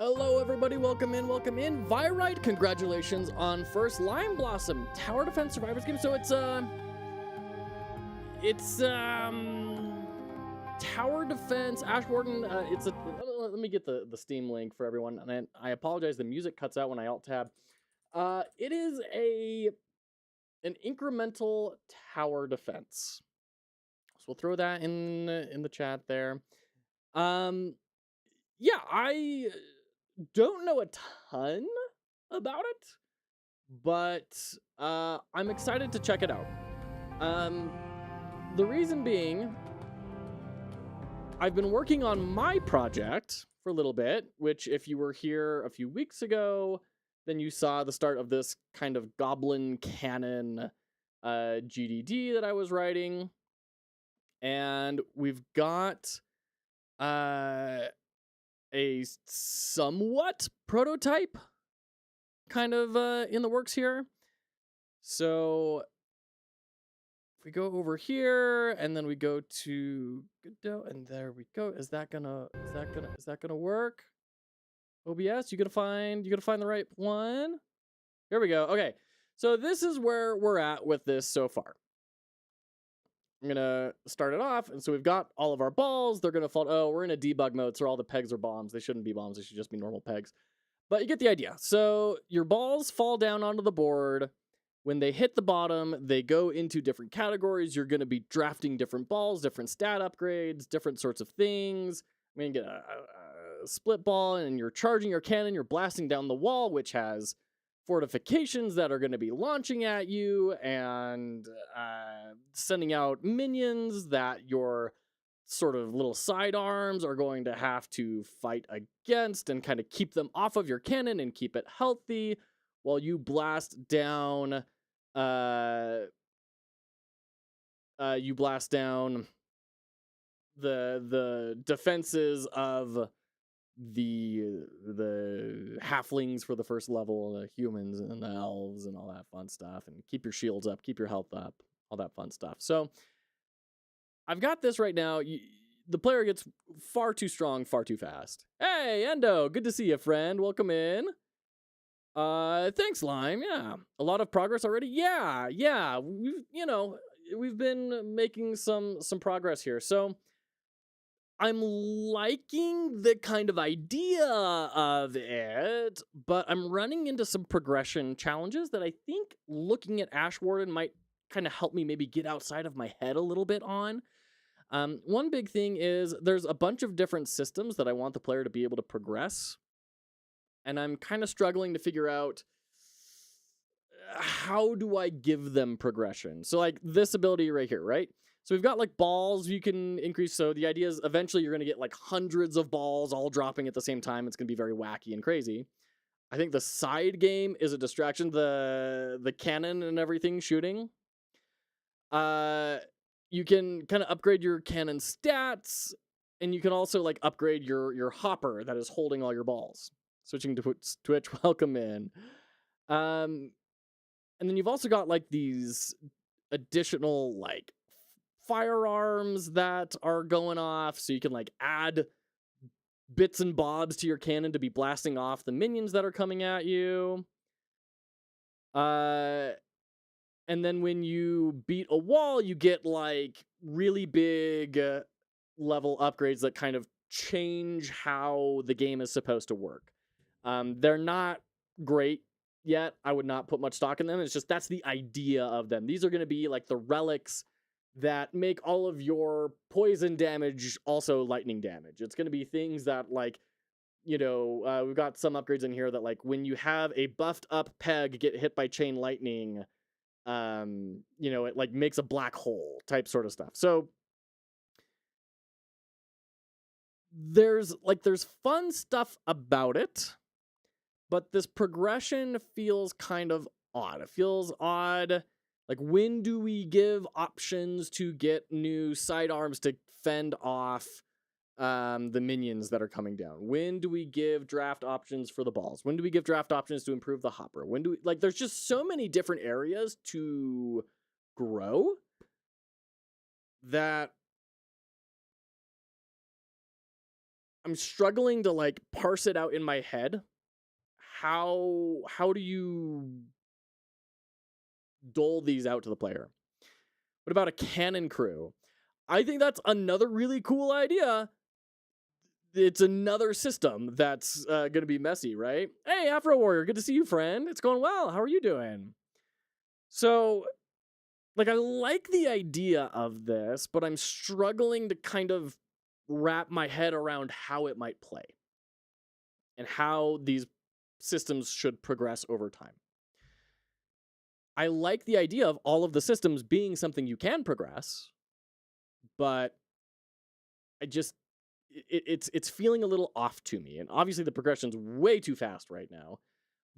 Hello, everybody. Welcome in. Welcome in. Virite, congratulations on first Lime Blossom Tower Defense Survivors game. So it's Tower Defense Ash Warden. Let me get the Steam link for everyone. And I apologize. The music cuts out when I alt tab. It is an incremental tower defense. So we'll throw that in the chat there. Yeah, I don't know a ton about it, but I'm excited to check it out. The reason being, I've been working on my project for a little bit, which if you were here a few weeks ago, then you saw the start of this kind of goblin canon GDD that I was writing. And we've got a somewhat prototype kind of in the works here. So if we go over here and then we go to Godot, and there we go. Is that gonna work? OBS, you gonna find the right one? Here we go. Okay. So this is where we're at with this so far. I'm gonna start it off, and so we've got all of our balls. They're gonna fall. Oh, we're in a debug mode, so all the pegs are bombs. They shouldn't be bombs. They should just be normal pegs. But you get the idea. So your balls fall down onto the board. When they hit the bottom, they go into different categories. You're gonna be drafting different balls, different stat upgrades, different sorts of things. I mean, you get a split ball, and you're charging your cannon. You're blasting down the wall, which has fortifications that are going to be launching at you and sending out minions that your sort of little sidearms are going to have to fight against and kind of keep them off of your cannon and keep it healthy while you blast down the defenses of the halflings for the first level, the humans and the elves and all that fun stuff, and keep your shields up, keep your health up, all that fun stuff. So I've got this right now. The player gets far too strong, far too fast. Hey, Endo, good to see you, friend. Welcome in. Thanks, Lime. Yeah, a lot of progress already. Yeah. We've been making some progress here. So I'm liking the kind of idea of it, but I'm running into some progression challenges that I think looking at Ash Warden might kind of help me maybe get outside of my head a little bit on. One big thing is there's a bunch of different systems that I want the player to be able to progress, and I'm kind of struggling to figure out how do I give them progression. So like this ability right here, right? So we've got like balls you can increase. So the idea is eventually you're going to get like hundreds of balls all dropping at the same time. It's going to be very wacky and crazy. I think the side game is a distraction. The cannon and everything shooting. You can kind of upgrade your cannon stats, and you can also like upgrade your hopper that is holding all your balls. Switching to Twitch, welcome in. And then you've also got like these additional like firearms that are going off, so you can like add bits and bobs to your cannon to be blasting off the minions that are coming at you. And then when you beat a wall, you get like really big level upgrades that kind of change how the game is supposed to work. They're not great yet. I would not put much stock in them. It's just that's the idea of them. These are going to be like the relics that make all of your poison damage also lightning damage. It's going to be things that like, we've got some upgrades in here that like when you have a buffed up peg get hit by chain lightning, it like makes a black hole type sort of stuff. So there's fun stuff about it, but this progression feels kind of odd. It feels odd. Like, when do we give options to get new sidearms to fend off the minions that are coming down? When do we give draft options for the balls? When do we give draft options to improve the hopper? When do we, like, there's just so many different areas to grow that I'm struggling to like parse it out in my head. How do you dole these out to the player? What about a cannon crew? I think that's another really cool idea. It's another system that's going to be messy, right? Hey, Afro Warrior, good to see you, friend. It's going well. How are you doing? So, like, I like the idea of this, but I'm struggling to kind of wrap my head around how it might play and how these systems should progress over time. I like the idea of all of the systems being something you can progress, but I just it's feeling a little off to me. And obviously the progression's way too fast right now.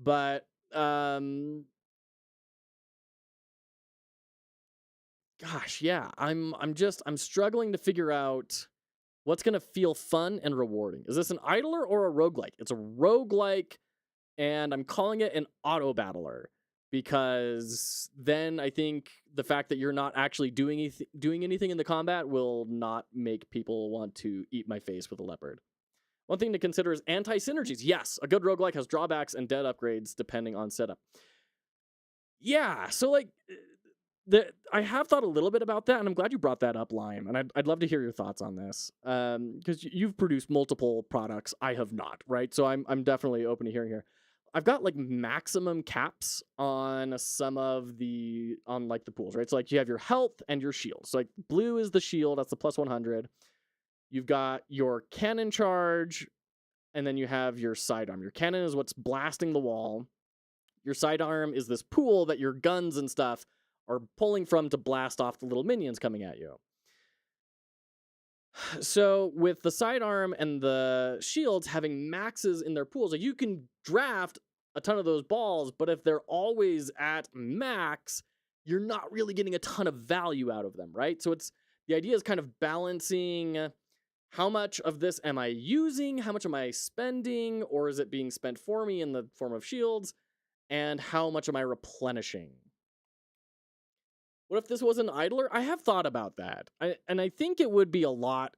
But gosh, yeah, I'm struggling to figure out what's going to feel fun and rewarding. Is this an idler or a roguelike? It's a roguelike, and I'm calling it an auto battler because then I think the fact that you're not actually doing anything in the combat will not make people want to eat my face with a leopard. One thing to consider is anti-synergies. Yes, a good roguelike has drawbacks and dead upgrades depending on setup. Yeah, so like I have thought a little bit about that, and I'm glad you brought that up, Lime. And I'd love to hear your thoughts on this, because you've produced multiple products. I have not, right? So I'm definitely open to hearing here. I've got like maximum caps on some of the like the pools, right? So like you have your health and your shield. So like blue is the shield, that's the plus 100. You've got your cannon charge, and then you have your sidearm. Your cannon is what's blasting the wall. Your sidearm is this pool that your guns and stuff are pulling from to blast off the little minions coming at you. So with the sidearm and the shields having maxes in their pools, like you can draft a ton of those balls, but if they're always at max, you're not really getting a ton of value out of them, right? So it's the idea is kind of balancing how much of this am I using, how much am I spending, or is it being spent for me in the form of shields, and how much am I replenishing? What if this was an idler? I have thought about that. And I think it would be a lot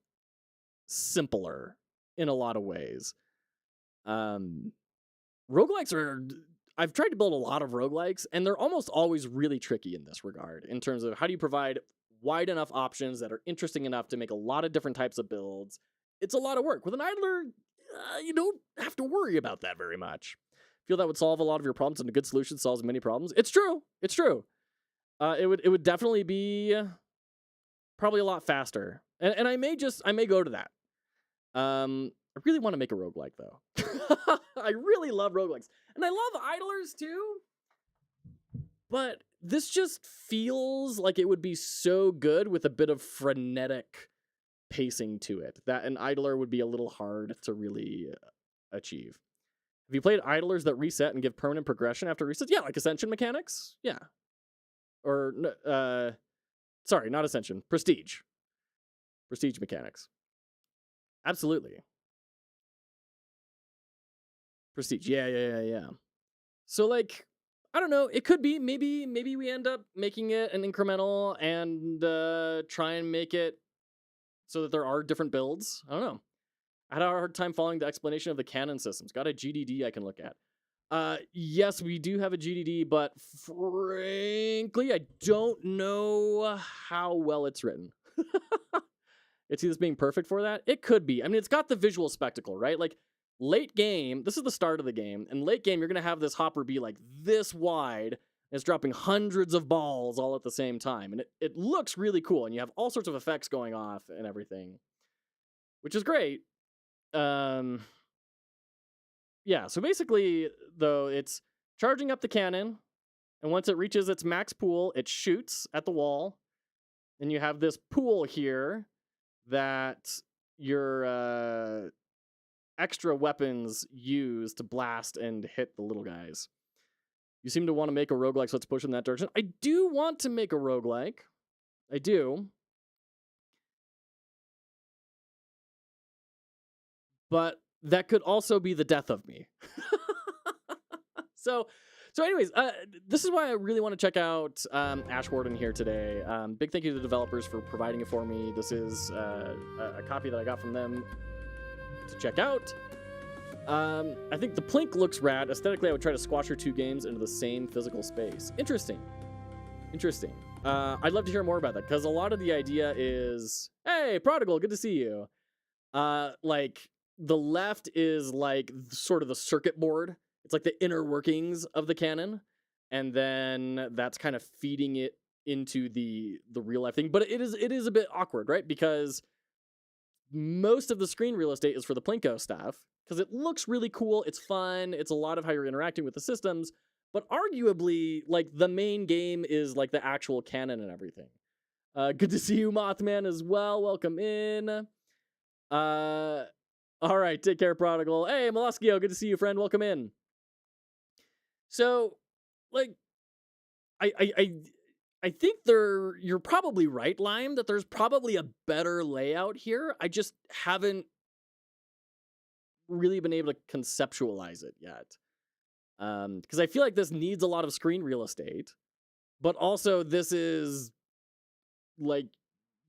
simpler in a lot of ways. Roguelikes are... I've tried to build a lot of roguelikes, and they're almost always really tricky in this regard, in terms of how do you provide wide enough options that are interesting enough to make a lot of different types of builds. It's a lot of work. With an idler, you don't have to worry about that very much. I feel that would solve a lot of your problems, and a good solution solves many problems. It's true. It's true. It would definitely be probably a lot faster. And I may go to that. I really want to make a roguelike though. I really love roguelikes. And I love idlers too. But this just feels like it would be so good with a bit of frenetic pacing to it that an idler would be a little hard to really achieve. Have you played idlers that reset and give permanent progression after resets? Yeah, like Ascension mechanics. Yeah. Or, sorry, not Ascension. Prestige. Prestige mechanics. Absolutely. Prestige. Yeah. So, like, I don't know. It could be. Maybe we end up making it an incremental and try and make it so that there are different builds. I don't know. I had a hard time following the explanation of the cannon systems. Got a GDD I can look at. Yes, we do have a GDD, but frankly, I don't know how well it's written. It's either being perfect for that. It could be. I mean, it's got the visual spectacle, right? Like, late game, this is the start of the game, and late game, you're going to have this hopper be like this wide, and it's dropping hundreds of balls all at the same time. And it looks really cool, and you have all sorts of effects going off and everything, which is great. Yeah, so basically, though, it's charging up the cannon, and once it reaches its max pool, it shoots at the wall, and you have this pool here that your extra weapons use to blast and hit the little guys. You seem to want to make a roguelike, so let's push in that direction. I do want to make a roguelike. I do. But that could also be the death of me. So anyways, this is why I really want to check out Ash Warden here today. Big thank you to the developers for providing it for me. This is a copy that I got from them to check out. I think the Plink looks rad. Aesthetically, I would try to squash your 2 games into the same physical space. Interesting. I'd love to hear more about that, because a lot of the idea is, hey, Prodigal, good to see you. Like, the left is like sort of the circuit board. It's like the inner workings of the canon, and then that's kind of feeding it into the real life thing. But it is a bit awkward, right? Because most of the screen real estate is for the Plinko stuff, because it looks really cool. It's fun. It's a lot of how you're interacting with the systems. But arguably, like, the main game is like the actual canon and everything. Good to see you, Mothman, as well. Welcome in. All right, take care, Prodigal. Hey, Moloskio, good to see you, friend. Welcome in. So, like, I think you're probably right, Lime, that there's probably a better layout here. I just haven't really been able to conceptualize it yet. Because I feel like this needs a lot of screen real estate, but also this is like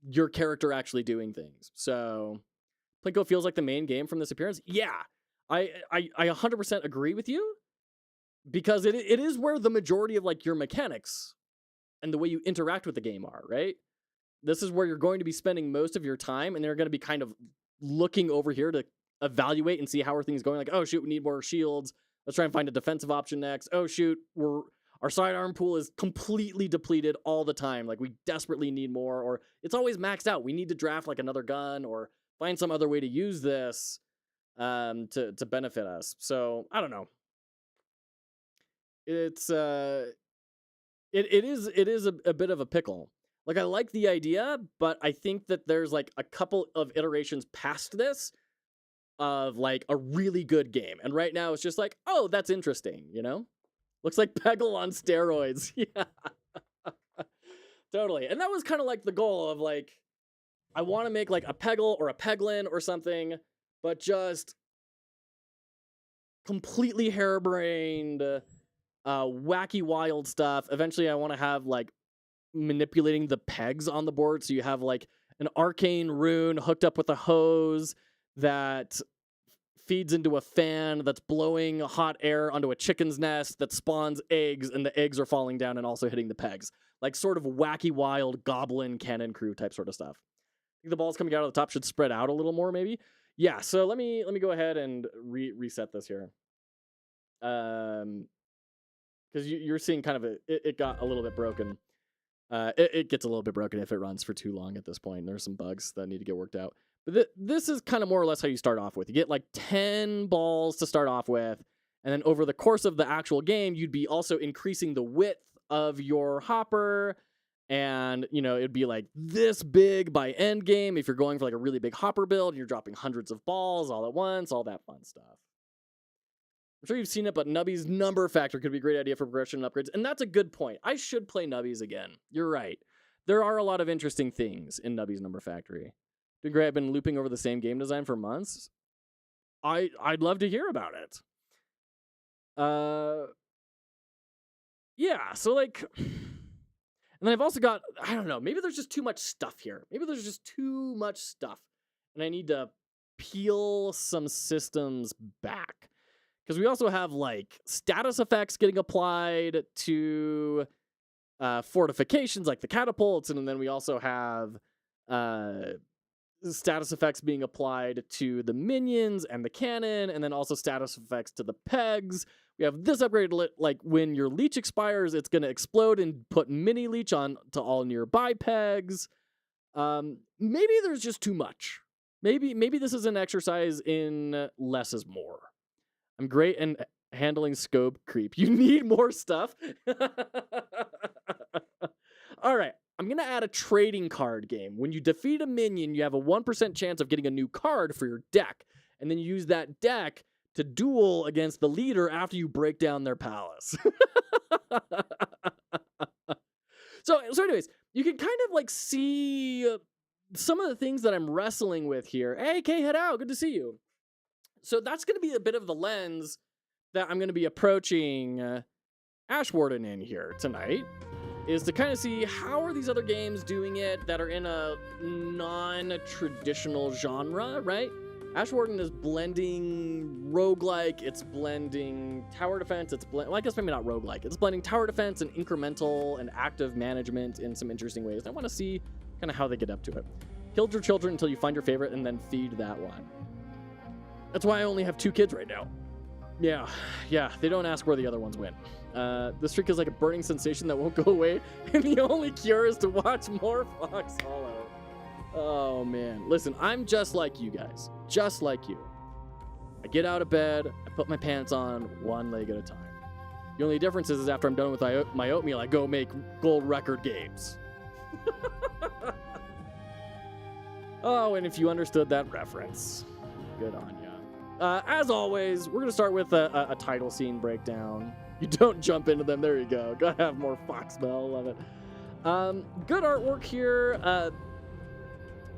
your character actually doing things. So Plinko feels like the main game from this appearance. Yeah, I 100% agree with you, because it is where the majority of like your mechanics and the way you interact with the game are, right? This is where you're going to be spending most of your time, and they're going to be kind of looking over here to evaluate and see how are things going. Like, oh shoot, we need more shields. Let's try and find a defensive option next. Oh shoot, our sidearm pool is completely depleted all the time. Like, we desperately need more, or it's always maxed out. We need to draft like another gun or find some other way to use this to benefit us. So I don't know. It's it is a bit of a pickle. Like, I like the idea, but I think that there's like a couple of iterations past this of like a really good game. And right now it's just like, oh, that's interesting, you know? Looks like Peggle on steroids. Yeah. Totally. And that was kind of like the goal of like, I want to make like a Peggle or a Peglin or something, but just completely harebrained, wacky, wild stuff. Eventually I want to have like manipulating the pegs on the board. So you have like an arcane rune hooked up with a hose that feeds into a fan that's blowing hot air onto a chicken's nest that spawns eggs, and the eggs are falling down and also hitting the pegs. Like, sort of wacky, wild, goblin cannon crew type sort of stuff. I think the balls coming out of the top should spread out a little more, maybe. Yeah, so let me go ahead and reset this here. Because you're seeing kind of it got a little bit broken. It gets a little bit broken if it runs for too long at this point. There's some bugs that need to get worked out. But this is kind of more or less how you start off with. You get like 10 balls to start off with, and then over the course of the actual game, you'd be also increasing the width of your hopper, and, you know, it'd be like this big by end game if you're going for like a really big hopper build, and you're dropping hundreds of balls all at once, all that fun stuff. I'm sure you've seen it, but Nubby's number factor could be a great idea for progression and upgrades, and that's a good point. I should play Nubby's again. You're right. There are a lot of interesting things in Nubby's number factory. Been great. I've been looping over the same game design for months. I'd love to hear about it. Yeah, so like, and then I've also got, I don't know, maybe there's just too much stuff here. Maybe there's just too much stuff, and I need to peel some systems back. Because we also have like status effects getting applied to fortifications like the catapults, and then we also have status effects being applied to the minions and the cannon, and then also status effects to the pegs. We have this upgrade, like when your leech expires, it's going to explode and put mini leech on to all nearby pegs. Maybe there's just too much. Maybe this is an exercise in less is more. I'm great in handling scope creep. You need more stuff. All right. I'm going to add a trading card game. When you defeat a minion, you have a 1% chance of getting a new card for your deck. And then you use that deck to duel against the leader after you break down their palace. So anyways, you can kind of like see some of the things that I'm wrestling with here. Hey, Kay, head out. Good to see you. So that's going to be a bit of the lens that I'm going to be approaching Ash Warden in here tonight, is to kind of see how are these other games doing it that are in a non-traditional genre, right? Ash Warden is blending roguelike, it's blending tower defense, well, I guess maybe not roguelike. It's blending tower defense and incremental and active management in some interesting ways. I want to see kind of how they get up to it. Killed your children until you find your favorite and then feed that one. That's why I only have 2 kids right now. Yeah, they don't ask where the other ones went. The streak is like a burning sensation that won't go away, and the only cure is to watch more Fox Hollow. Oh, man. Listen, I'm just like you guys. Just like you. I get out of bed, I put my pants on, one leg at a time. The only difference is after I'm done with my oatmeal, I go make gold record games. Oh, and if you understood that reference, good on ya. As always, we're going to start with a title scene breakdown. You don't jump into them. There you go. Gotta have more Fox smell. Love it. Good artwork here.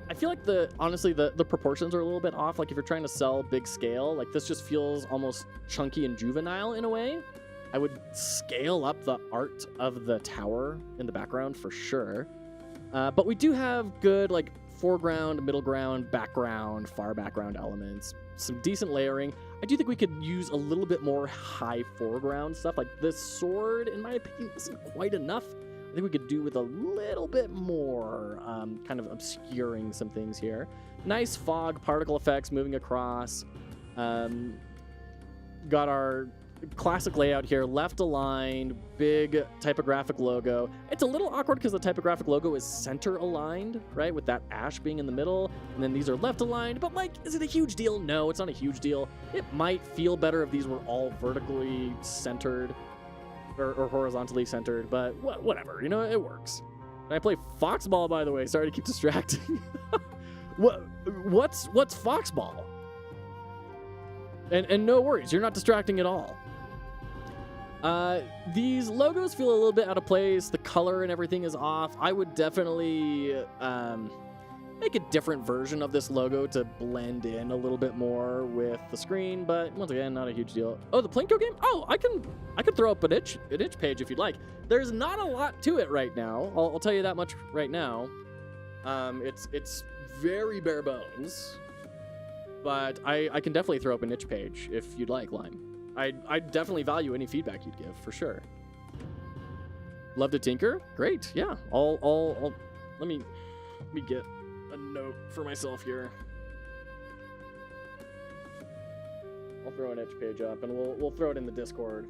I feel like honestly, the proportions are a little bit off. Like if you're trying to sell big scale, like this just feels almost chunky and juvenile in a way. I would scale up the art of the tower in the background for sure. But we do have good like foreground, middle ground, background, far background elements. Some decent layering. I do think we could use a little bit more high foreground stuff. Like this sword, in my opinion, isn't quite enough. I think we could do with a little bit more kind of obscuring some things here. Nice fog particle effects moving across. Got our classic layout here, left aligned, big typographic logo. It's a little awkward because the typographic logo is center aligned, right? With that ash being in the middle, and then these are left aligned. But like, is it a huge deal? No, it's not a huge deal. It might feel better if these were all vertically centered or horizontally centered, but whatever, you know, it works. And I play Foxball, by the way. Sorry to keep distracting. What's Foxball? And no worries, you're not distracting at all. These logos feel a little bit out of place. The color and everything is off. I would definitely make a different version of this logo to blend in a little bit more with the screen, but once again, not a huge deal. Oh, the Plinko game? Oh, I can throw up an itch page if you'd like. There's not a lot to it right now. I'll tell you that much right now. It's very bare bones. But I can definitely throw up an itch page if you'd like, Lime. I definitely value any feedback you'd give, for sure. Love to tinker? Great, yeah. I'll let me get a note for myself here. I'll throw an itch page up, and we'll throw it in the Discord.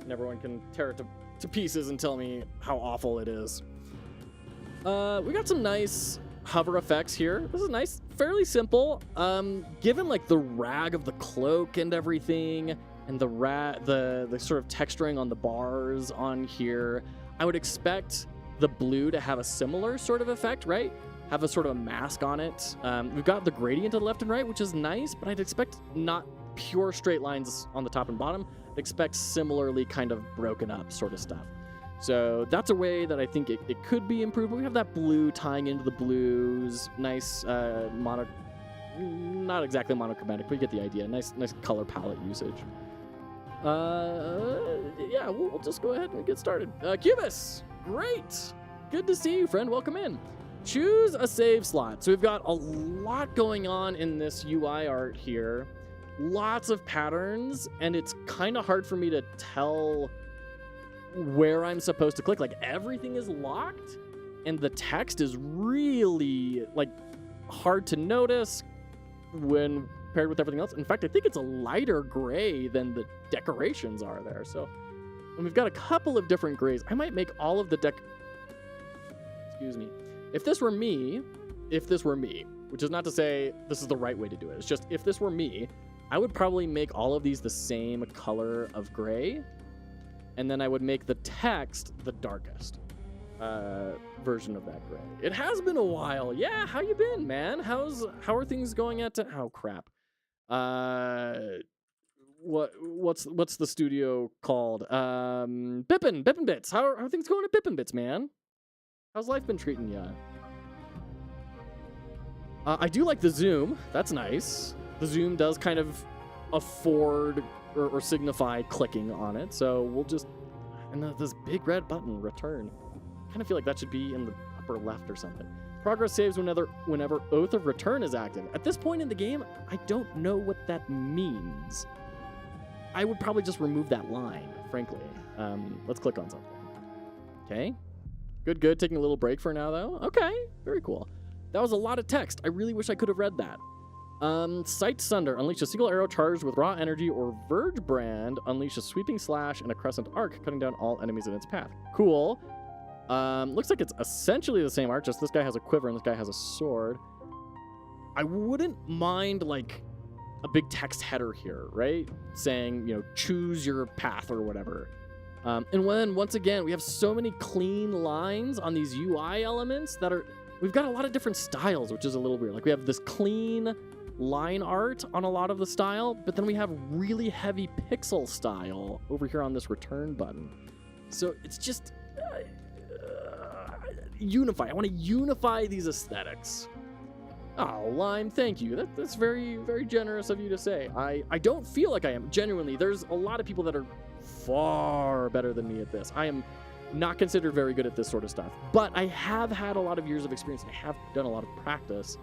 And everyone can tear it to pieces and tell me how awful it is. We got some nice hover effects here. This is nice, fairly simple. Given like the rag of the cloak and everything, and the sort of texturing on the bars on here, I would expect the blue to have a similar sort of effect, right? Have a sort of a mask on it. We've got the gradient to the left and right, which is nice, but I'd expect not pure straight lines on the top and bottom. I'd expect similarly kind of broken up sort of stuff. So that's a way that I think it could be improved. We have that blue tying into the blues. Nice not exactly monochromatic, but you get the idea. Nice color palette usage. Yeah, we'll just go ahead and get started. Cubus, great. Good to see you, friend. Welcome in. Choose a save slot. So we've got a lot going on in this UI art here. Lots of patterns, and it's kind of hard for me to tell where I'm supposed to click. Like everything is locked and the text is really like hard to notice when paired with everything else. In fact, I think it's a lighter gray than the decorations are there. So, and we've got a couple of different grays. I might make all of the excuse me. If this were me, which is not to say this is the right way to do it. It's just if this were me, I would probably make all of these the same color of gray. And then I would make the text the darkest version of that gray. It has been a while. Yeah, how you been, man? How are things going at? Oh crap. What's the studio called? Bippin Bits. How are things going at Bippin Bits, man? How's life been treating ya? I do like the zoom. That's nice. The zoom does kind of afford or signify clicking on it. So we'll just, and this big red button, return. I kind of feel like that should be in the upper left or something. Progress saves whenever Oath of Return is active. At this point in the game, I don't know what that means. I would probably just remove that line, frankly. Let's click on something. Okay. Good, good. Taking a little break for now, though. Okay. Very cool. That was a lot of text. I really wish I could have read that. Sight Sunder. Unleash a single arrow charged with raw energy, or Verge Brand. Unleash a sweeping slash and a crescent arc, cutting down all enemies in its path. Cool. Looks like it's essentially the same art, just this guy has a quiver and this guy has a sword. I wouldn't mind, like, a big text header here, right? Saying, you know, choose your path or whatever. And then, once again, we have so many clean lines on these UI elements that are... We've got a lot of different styles, which is a little weird. Like, we have this clean line art on a lot of the style, but then we have really heavy pixel style over here on this return button. So it's just... unify. I want to unify these aesthetics. Oh, Lime, thank you. That's very, very generous of you to say. I don't feel like I am. Genuinely, there's a lot of people that are far better than me at this. I am not considered very good at this sort of stuff, but I have had a lot of years of experience and I have done a lot of practice.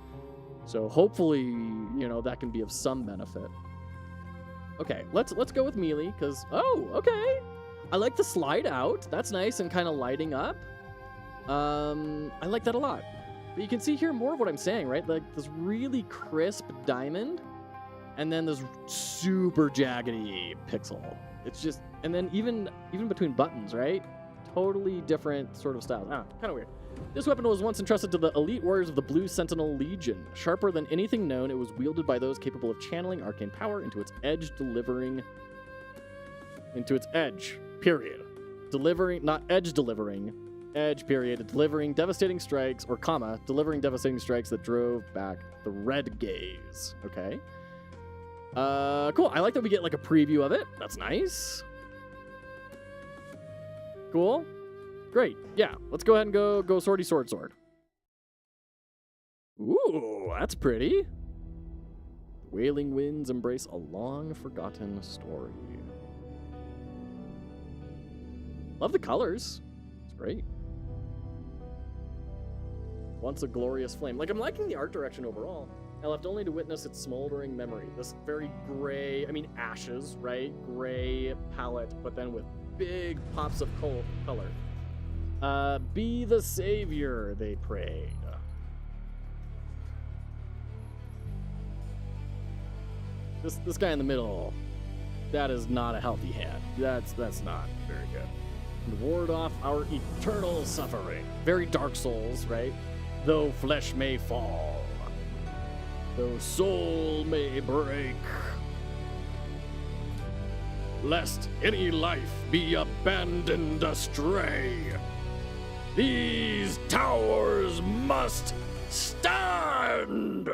So hopefully, you know, that can be of some benefit. Okay, let's go with melee, because, oh, okay. I like the slide out. That's nice and kind of lighting up. I like that a lot. But you can see here more of what I'm saying, right? Like this really crisp diamond, and then this super jaggedy pixel. It's just, and then even between buttons, right? Totally different sort of styles. Ah, kind of weird. This weapon was once entrusted to the elite warriors of the Blue Sentinel Legion. Sharper than anything known, it was wielded by those capable of channeling arcane power into its edge, period. Delivering, not edge delivering, edge, period, delivering devastating strikes, or comma, delivering devastating strikes that drove back the red gaze. Okay. Cool. I like that we get like a preview of it. That's nice. Cool. Great. Yeah, let's go ahead and go swordy sword sword. Ooh, that's pretty. Wailing winds embrace a long forgotten story. Love the colors. It's great. Once a glorious flame. Like, I'm liking the art direction overall. I left only to witness its smoldering memory. This very gray, I mean ashes, right? Gray palette, but then with big pops of color. Be the savior, they prayed. This guy in the middle, that is not a healthy hand. That's not very good. And ward off our eternal suffering. Very Dark Souls, right? Though flesh may fall, though soul may break, lest any life be abandoned astray, these towers must stand!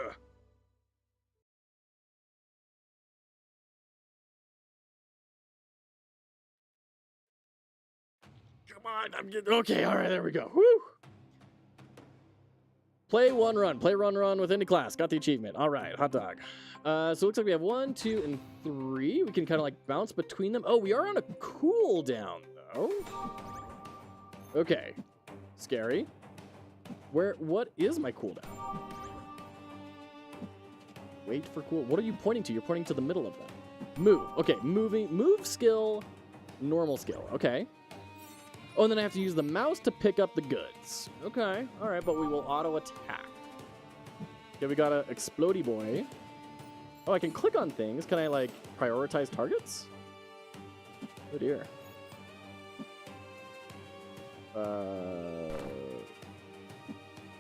Come on, I'm getting... Okay, all right, there we go. Woo! Play one run with any class. Got the achievement. All right, hot dog. So it looks like we have 1, 2, and 3. We can kind of like bounce between them. Oh, we are on a cooldown though. Okay, scary. What is my cooldown? Wait for cool. What are you pointing to? You're pointing to the middle of them. Move. Okay, move skill, normal skill. Okay. Oh, and then I have to use the mouse to pick up the goods. Okay, all right, but we will auto attack. Okay, we got a explodey boy. Oh, I can click on things. Can I like prioritize targets? Oh dear.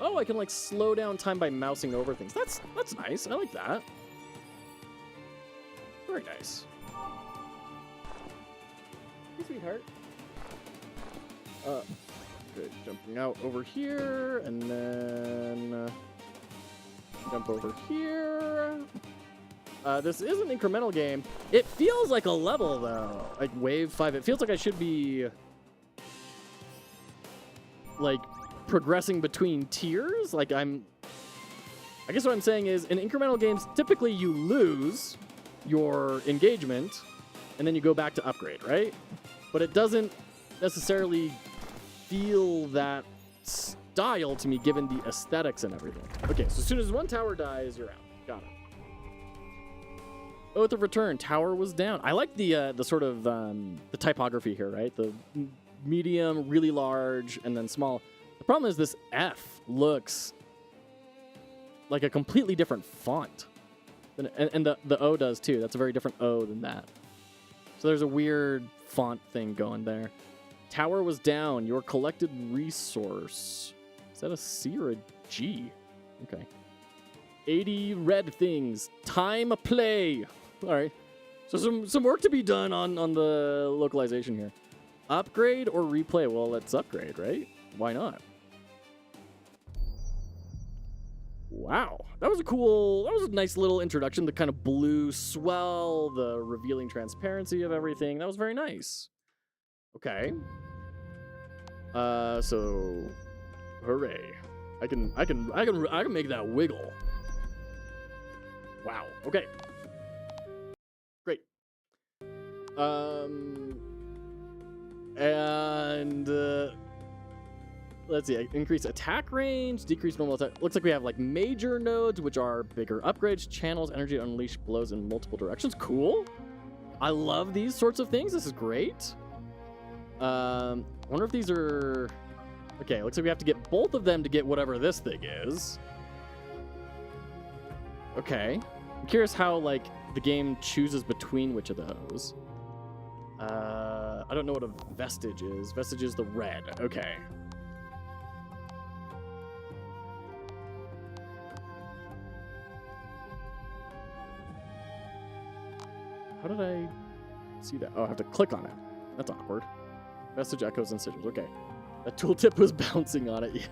Oh, I can like slow down time by mousing over things. That's nice. I like that. Very nice. Hey, sweetheart. Good. Jumping out over here, and then jump over here. This is an incremental game. It feels like a level, though. Like Wave 5. It feels like I should be, like, progressing between tiers. Like, I guess what I'm saying is, in incremental games, typically you lose your engagement, and then you go back to upgrade, right? But it doesn't necessarily feel that style to me given the aesthetics and everything. Okay, so as soon as one tower dies, you're out. Got it. Oath of Return. Tower was down. I like the sort of the typography here, right? The medium, really large, and then small. The problem is this F looks like a completely different font. And the O does too. That's a very different O than that. So there's a weird font thing going there. Tower was down. Your collected resource. Is that a C or a G? Okay. 80 red things. Time play. All right. So some work to be done on the localization here. Upgrade or replay? Well, let's upgrade, right? Why not? Wow. That was a nice little introduction. The kind of blue swell, the revealing transparency of everything. That was very nice. Okay. So hooray. I can make that wiggle. Wow. Okay. Great. Let's see. Increase attack range, decrease normal attack. Looks like we have like major nodes, which are bigger upgrades, channels, energy unleash blows in multiple directions. Cool. I love these sorts of things. This is great. I wonder if these are... Okay, looks like we have to get both of them to get whatever this thing is. Okay. I'm curious how, like, the game chooses between which of those. I don't know what a vestige is. Vestige is the red. Okay. How did I see that? Oh, I have to click on it. That's awkward. Vestige, echoes, and sigils. Okay. That tooltip was bouncing on it,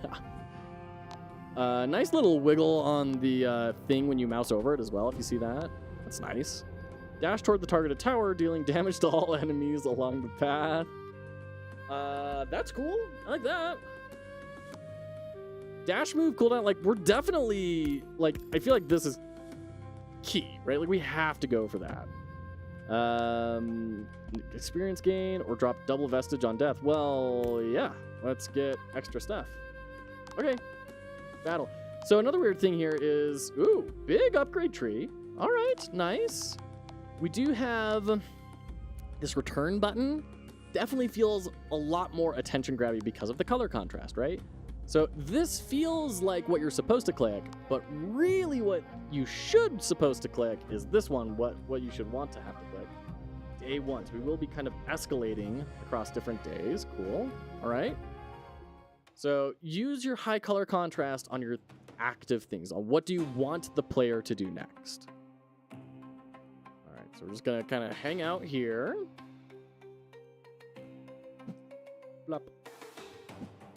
yeah. Nice little wiggle on the thing when you mouse over it as well, if you see that. That's nice. Dash toward the targeted tower, dealing damage to all enemies along the path. That's cool. I like that. Dash move cooldown, like, we're definitely, like, I feel like this is key, right? Like, we have to go for that. Experience gain or drop double vestige on death. Well, yeah, let's get extra stuff. Okay, battle. So another weird thing here is, ooh, big upgrade tree. All right, nice. We do have this return button. Definitely feels a lot more attention grabby because of the color contrast, right? So this feels like what you're supposed to click, but really what you should supposed to click is this one, what you should want to have to click. Day 1. So we will be kind of escalating across different days. Cool. All right. So use your high color contrast on your active things. On what do you want the player to do next? All right. So we're just going to kind of hang out here. Blop.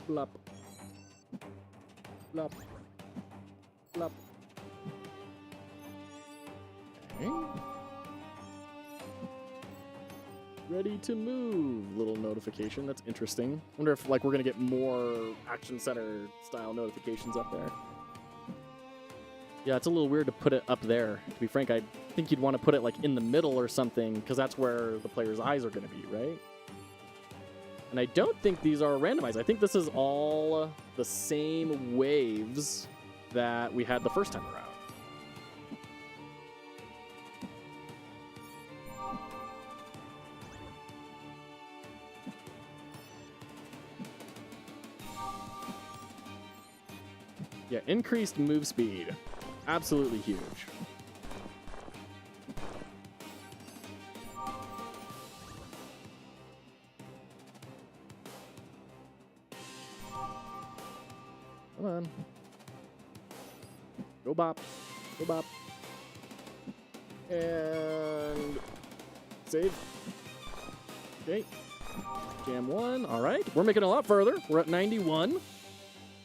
Blop. Blop. Blop. Okay. Ready to move. Little notification. That's interesting. Wonder if like we're gonna get more action center style notifications up there. Yeah, it's a little weird to put it up there. To be frank, I think you'd want to put it like in the middle or something, because that's where the player's eyes are gonna be, right? And I don't think these are randomized. I think this is all the same waves that we had the first time around. Yeah, increased move speed. Absolutely huge. Come on. Go bop. Go bop. And save. Okay. Jam 1. All right. We're making it a lot further. We're at 91.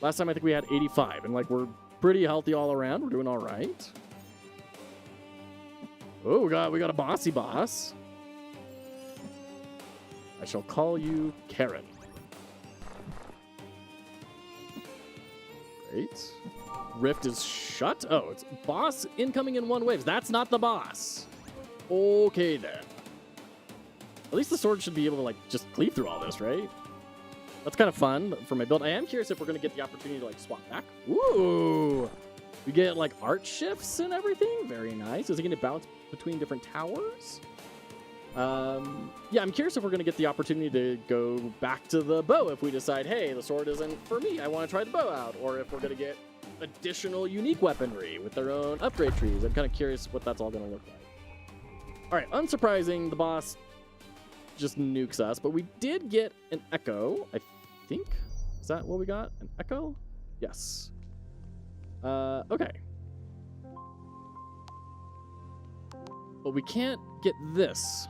Last time I think we had 85. And like we're pretty healthy all around. We're doing all right. Oh, we got a bossy boss. I shall call you Karen. Great. Rift is shut. Oh, it's boss incoming in 1 wave. That's not the boss. Okay, then. At least the sword should be able to, like, just cleave through all this, right? that's kind of fun for my build. I am curious if we're going to get the opportunity to like swap back. Ooh, we get like art shifts and everything. Very nice. Is it going to bounce between different towers? Yeah, I'm curious if we're going to get the opportunity to go back to the bow if we decide, hey, the sword isn't for me, I want to try the bow out, or if we're going to get additional unique weaponry with their own upgrade trees. I'm kind of curious what that's all going to look like. All right, unsurprising, the boss just nukes us, but we did get an echo, I think. Is that what we got? An echo? Yes. Okay. But we can't get this.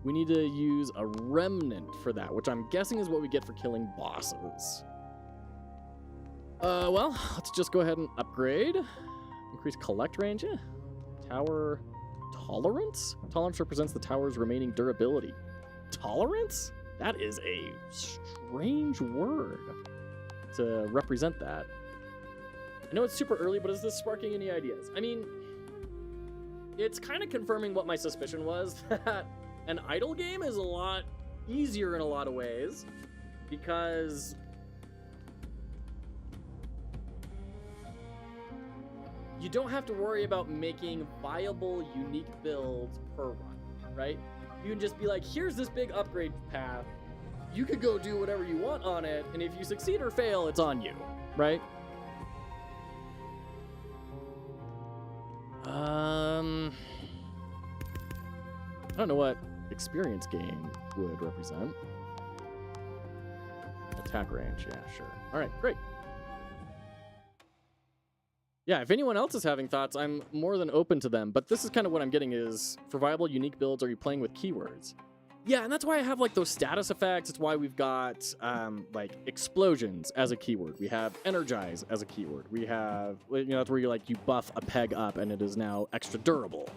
We need to use a remnant for that, which I'm guessing is what we get for killing bosses. Well, let's just go ahead and upgrade. Increase collect range. Yeah. Tower tolerance? Tolerance represents the tower's remaining durability. Tolerance? That is a strange word to represent that. I know it's super early, but is this sparking any ideas? I mean, it's kind of confirming what my suspicion was, that an idle game is a lot easier in a lot of ways, because you don't have to worry about making viable, unique builds per run, right? You can just be like, here's this big upgrade path. You could go do whatever you want on it, and if you succeed or fail, it's on you, right? I don't know what experience gain would represent. Attack range, yeah, sure. All right, great. Yeah, if anyone else is having thoughts, I'm more than open to them, but this is kind of what I'm getting is, for viable unique builds, are you playing with keywords? Yeah, and that's why I have like those status effects. It's why we've got like explosions as a keyword. We have energize as a keyword. We have, you know, that's where you like you buff a peg up and it is now extra durable.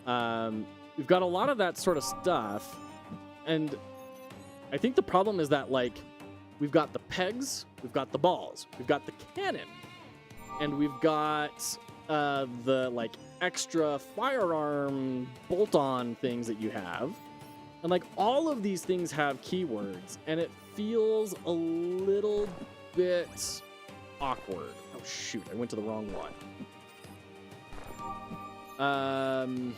We've got a lot of that sort of stuff, and I think the problem is that like we've got the pegs, we've got the balls, we've got the cannon, and we've got the like extra firearm bolt-on things that you have. And like all of these things have keywords, and it feels a little bit awkward. Oh shoot, I went to the wrong one.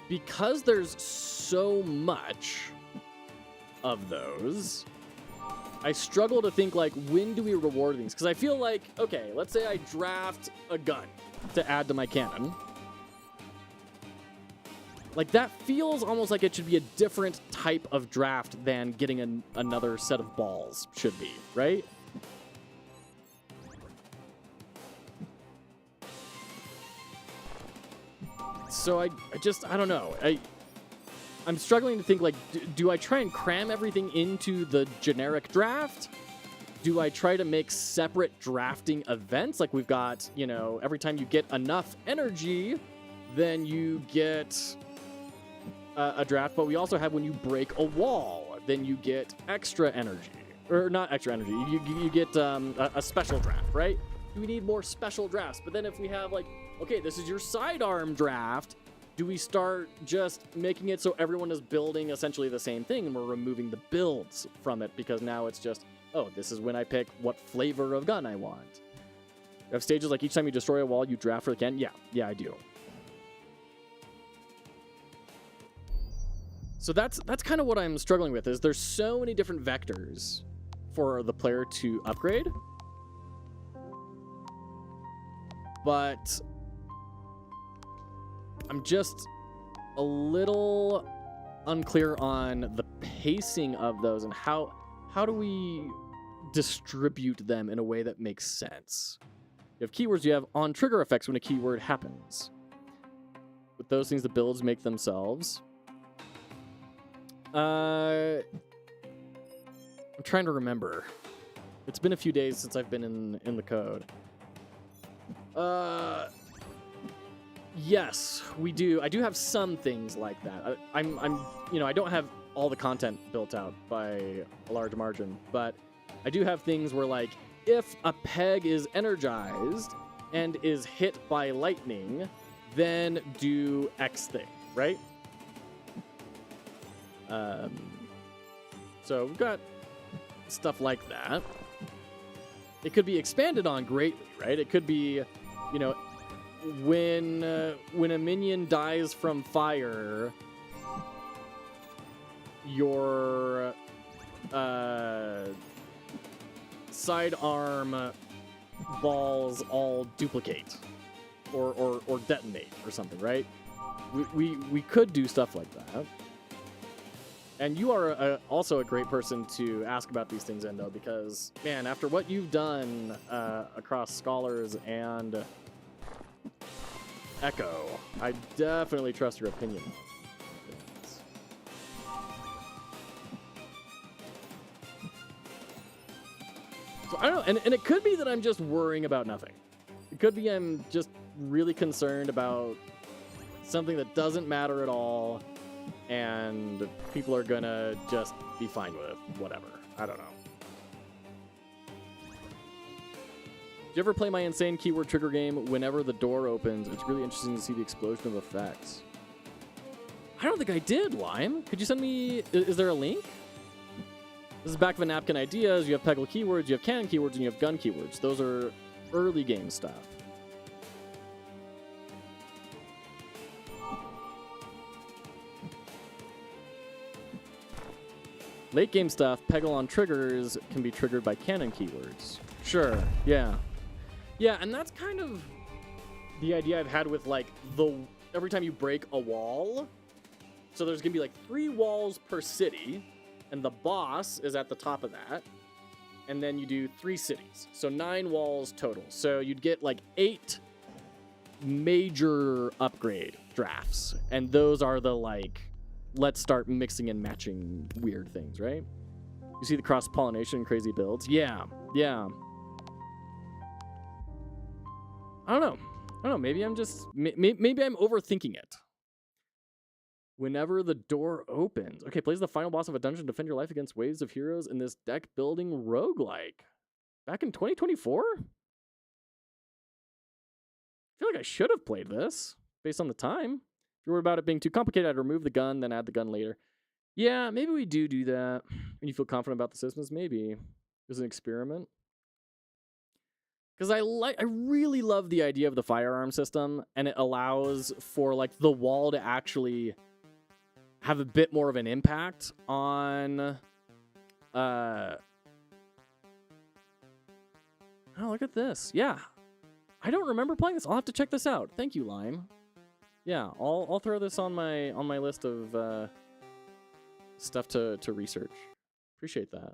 Because there's so much of those, I struggle to think like, when do we reward things? Because I feel like, okay, let's say I draft a gun to add to my cannon. Like, that feels almost like it should be a different type of draft than getting another set of balls should be, right? So I don't know. I'm struggling to think, like, do I try and cram everything into the generic draft? Do I try to make separate drafting events? Like, we've got, you know, every time you get enough energy, then you get a draft, but we also have when you break a wall, then you get extra energy. Or not extra energy, you get a special draft, right? Do we need more special drafts? But then if we have like, okay, this is your sidearm draft, do we start just making it so everyone is building essentially the same thing and we're removing the builds from it because now it's just, oh, this is when I pick what flavor of gun I want. You have stages like each time you destroy a wall, you draft for the cannon? Yeah, I do. So that's kind of what I'm struggling with, is there's so many different vectors for the player to upgrade. But I'm just a little unclear on the pacing of those and how do we distribute them in a way that makes sense. You have keywords, you have on trigger effects when a keyword happens. With those things, the builds make themselves. I'm trying to remember. It's been a few days since I've been in the code. Yes, we do. I do have some things like that. I'm you know, I don't have all the content built out by a large margin, but I do have things where, like, if a peg is energized and is hit by lightning, then do X thing, right? So we've got stuff like that. It could be expanded on greatly, right? It could be, you know, when a minion dies from fire, your sidearm balls all duplicate or detonate or something, right? We could do stuff like that. And you are also a great person to ask about these things, Endo, because, man, after what you've done across Scholars and Echo, I definitely trust your opinion. So I don't know, and it could be that I'm just worrying about nothing. It could be I'm just really concerned about something that doesn't matter at all, and people are gonna just be fine with whatever. I don't know. Do you ever play my insane keyword trigger game whenever the door opens? It's really interesting to see the explosion of effects. I don't think I did, Lime. Could you send me... Is there a link? This is back of a napkin ideas. You have Peggle keywords, you have cannon keywords, and you have gun keywords. Those are early game stuff. Late game stuff, Peggle on triggers can be triggered by cannon keywords. Sure, yeah. Yeah, and that's kind of the idea I've had with, like, every time you break a wall, so there's gonna be, like, 3 walls per city, and the boss is at the top of that, and then you do 3 cities, so 9 walls total. So you'd get, like, 8 major upgrade drafts, and those are the, like, let's start mixing and matching weird things, right? You see the cross-pollination crazy builds? Yeah, yeah. I don't know. Maybe I'm just... Maybe I'm overthinking it. Whenever the door opens. Okay, plays the final boss of a dungeon. Defend your life against waves of heroes in this deck-building roguelike. Back in 2024? I feel like I should have played this, based on the time. If you're worried about it being too complicated, I'd remove the gun, then add the gun later. Yeah, maybe we do that. When you feel confident about the systems, maybe. There's an experiment. Because I really love the idea of the firearm system, and it allows for, like, the wall to actually have a bit more of an impact on... Oh, look at this. Yeah. I don't remember playing this. I'll have to check this out. Thank you, Lime. Yeah, I'll throw this on my list of stuff to research. Appreciate that.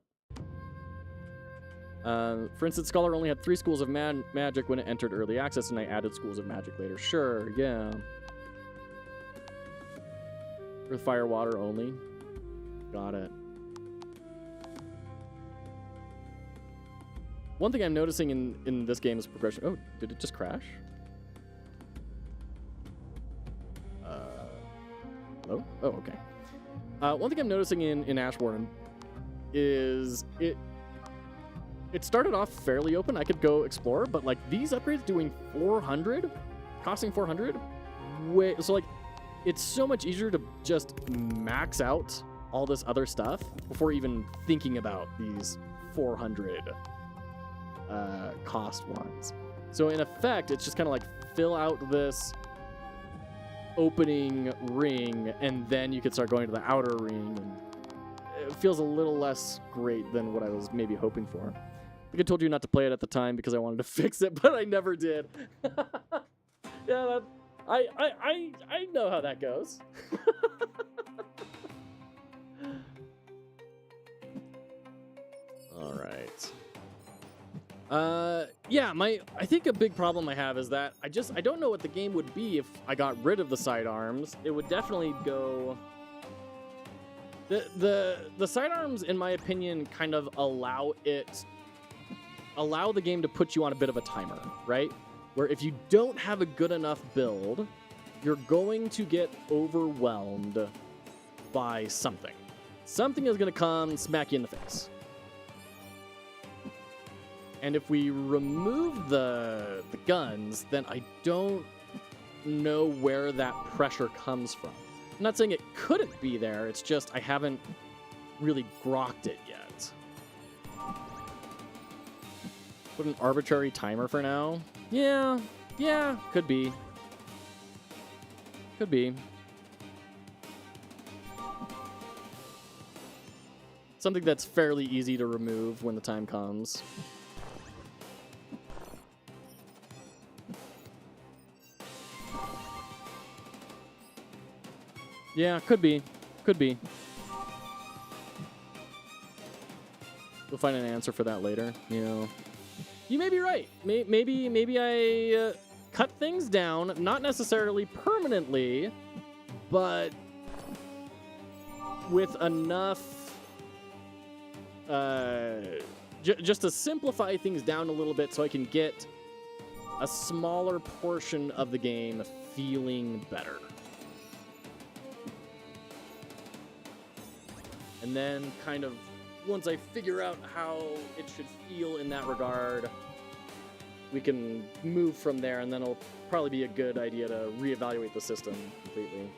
For instance, Scholar only had 3 schools of magic when it entered early access, and I added schools of magic later. Sure, yeah. Earth, fire, water only. Got it. One thing I'm noticing in this game is progression. Oh, did it just crash? Hello? Oh, okay. One thing I'm noticing in Ash Warden is it started off fairly open. I could go explore, but, like, these upgrades doing 400, costing 400, so, like, it's so much easier to just max out all this other stuff before even thinking about these 400 cost ones. So in effect, it's just kind of like fill out this opening ring, and then you could start going to the outer ring, and it feels a little less great than what I was maybe hoping for. I think I told you not to play it at the time because I wanted to fix it, but I never did. Yeah, I know how that goes. All right. Yeah, I think a big problem I have is that I don't know what the game would be if I got rid of the sidearms. It would definitely go... The sidearms, in my opinion, kind of allow the game to put you on a bit of a timer, right? Where if you don't have a good enough build, you're going to get overwhelmed by something. Something is going to come and smack you in the face. And if we remove the guns, then I don't know where that pressure comes from. I'm not saying it couldn't be there, it's just I haven't really grokked it yet. Put an arbitrary timer for now. Yeah, could be. Could be. Something that's fairly easy to remove when the time comes. Yeah, could be. Could be. We'll find an answer for that later. You know, you may be right. Maybe I cut things down, not necessarily permanently, but with enough just to simplify things down a little bit so I can get a smaller portion of the game feeling better. And then kind of once I figure out how it should feel in that regard, we can move from there, and then it'll probably be a good idea to reevaluate the system completely.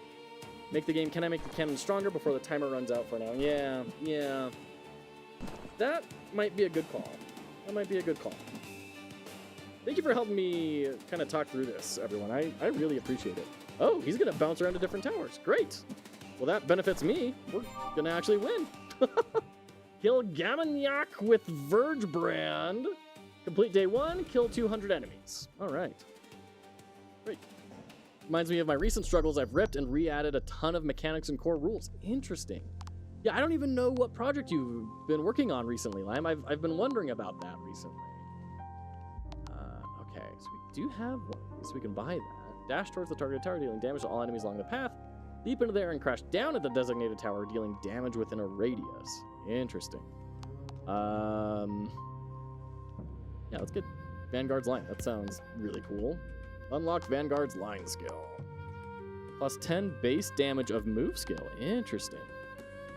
Make the game, can I make the cannon stronger before the timer runs out for now? Yeah. That might be a good call. That might be a good call. Thank you for helping me kind of talk through this, everyone. I really appreciate it. Oh, he's going to bounce around to different towers. Great. Well, that benefits me. We're going to actually win. Kill Gammagnac with Verge Brand. Complete day 1. Kill 200 enemies. All right. Great. Reminds me of my recent struggles. I've ripped and re-added a ton of mechanics and core rules. Interesting. Yeah, I don't even know what project you've been working on recently, Lime. I've been wondering about that recently. Okay, so we do have one, so we can buy that. Dash towards the targeted tower, dealing damage to all enemies along the path. Leap into there and crash down at the designated tower, dealing damage within a radius. Interesting. Yeah, let's get Vanguard's line. That sounds really cool. Unlock Vanguard's line skill. Plus 10 base damage of move skill. Interesting.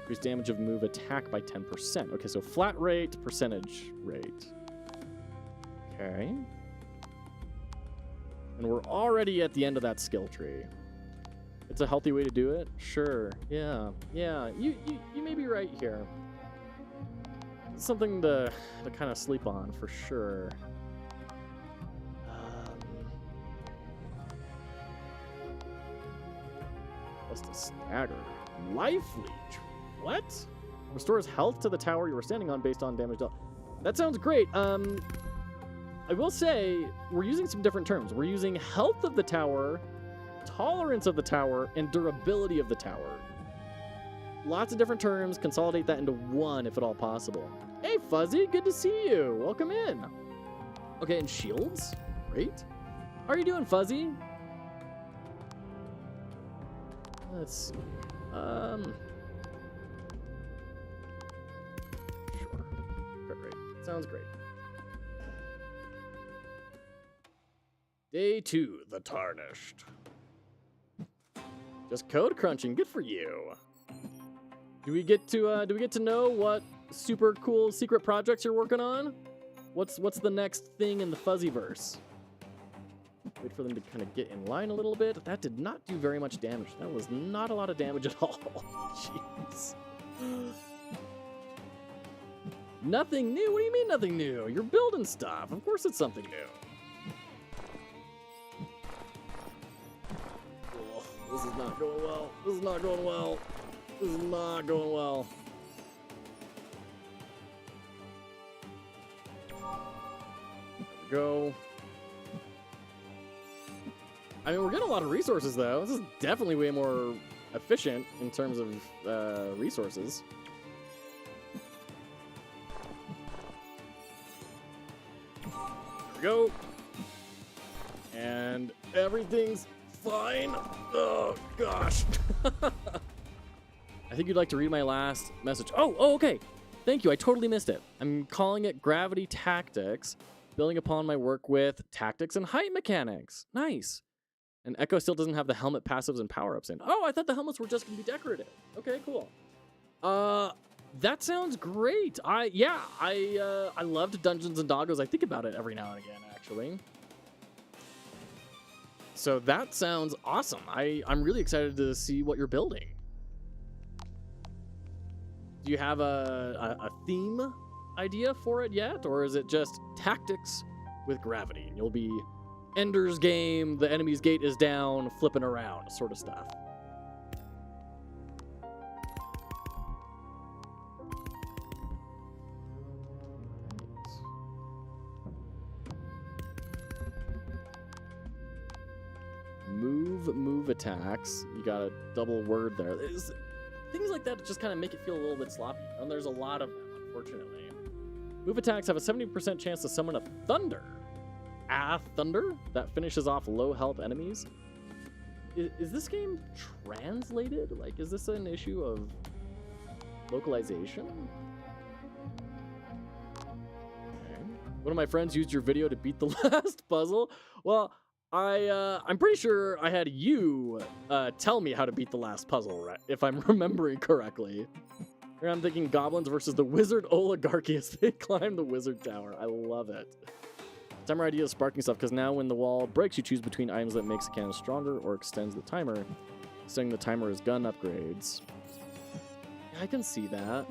Increase damage of move attack by 10%. Okay, so flat rate, percentage rate. Okay. And we're already at the end of that skill tree. It's a healthy way to do it? Sure. Yeah. You may be right here. It's something to kind of sleep on for sure. Plus the stagger. Life leech. What? Restores health to the tower you were standing on based on damage dealt. That sounds great. I will say we're using some different terms. We're using health of the tower, tolerance of the tower, and durability of the tower. Lots of different terms. Consolidate that into one if at all possible. Hey, Fuzzy, good to see you. Welcome in. Okay, and shields. Great. How are you doing, Fuzzy? Let's see. Sure. Great. Sounds great. Day 2, the Tarnished. Just code crunching. Good for you. Do we get to know what super cool secret projects you're working on? What's the next thing in the Fuzzyverse? Wait for them to kind of get in line a little bit. That did not do very much damage. That was not a lot of damage at all. Jeez. Nothing new? What do you mean nothing new? You're building stuff. Of course it's something new. Oh, this is not going well. This is not going well. This is not going well. There we go. I mean, we're getting a lot of resources, though. This is definitely way more efficient in terms of resources. There we go. And everything's fine. Oh, gosh. I think you'd like to read my last message. Oh, okay. Thank you. I totally missed it. I'm calling it Gravity Tactics, building upon my work with tactics and height mechanics. Nice. And Echo still doesn't have the helmet passives and power-ups in. Oh, I thought the helmets were just going to be decorative. Okay, cool. That sounds great. I loved Dungeons and Doggos. I think about it every now and again, actually. So that sounds awesome. I'm really excited to see what you're building. Do you have a theme idea for it yet? Or is it just tactics with gravity? And you'll be Ender's Game, the enemy's gate is down, flipping around sort of stuff. Move attacks. You got a double word there. Things like that just kind of make it feel a little bit sloppy. And there's a lot of them, unfortunately. Move attacks have a 70% chance to summon a thunder. Thunder that finishes off low health enemies. Is this game translated? Like, is this an issue of localization? Okay. One of my friends used your video to beat the last puzzle. Well, I'm pretty sure I had you tell me how to beat the last puzzle, right? If I'm remembering correctly. Here I'm thinking goblins versus the wizard oligarchy as they climb the wizard tower. I love it. Timer idea is sparking stuff because now when the wall breaks, you choose between items that makes the cannon stronger or extends the timer. Extending the timer is gun upgrades. Yeah, I can see that.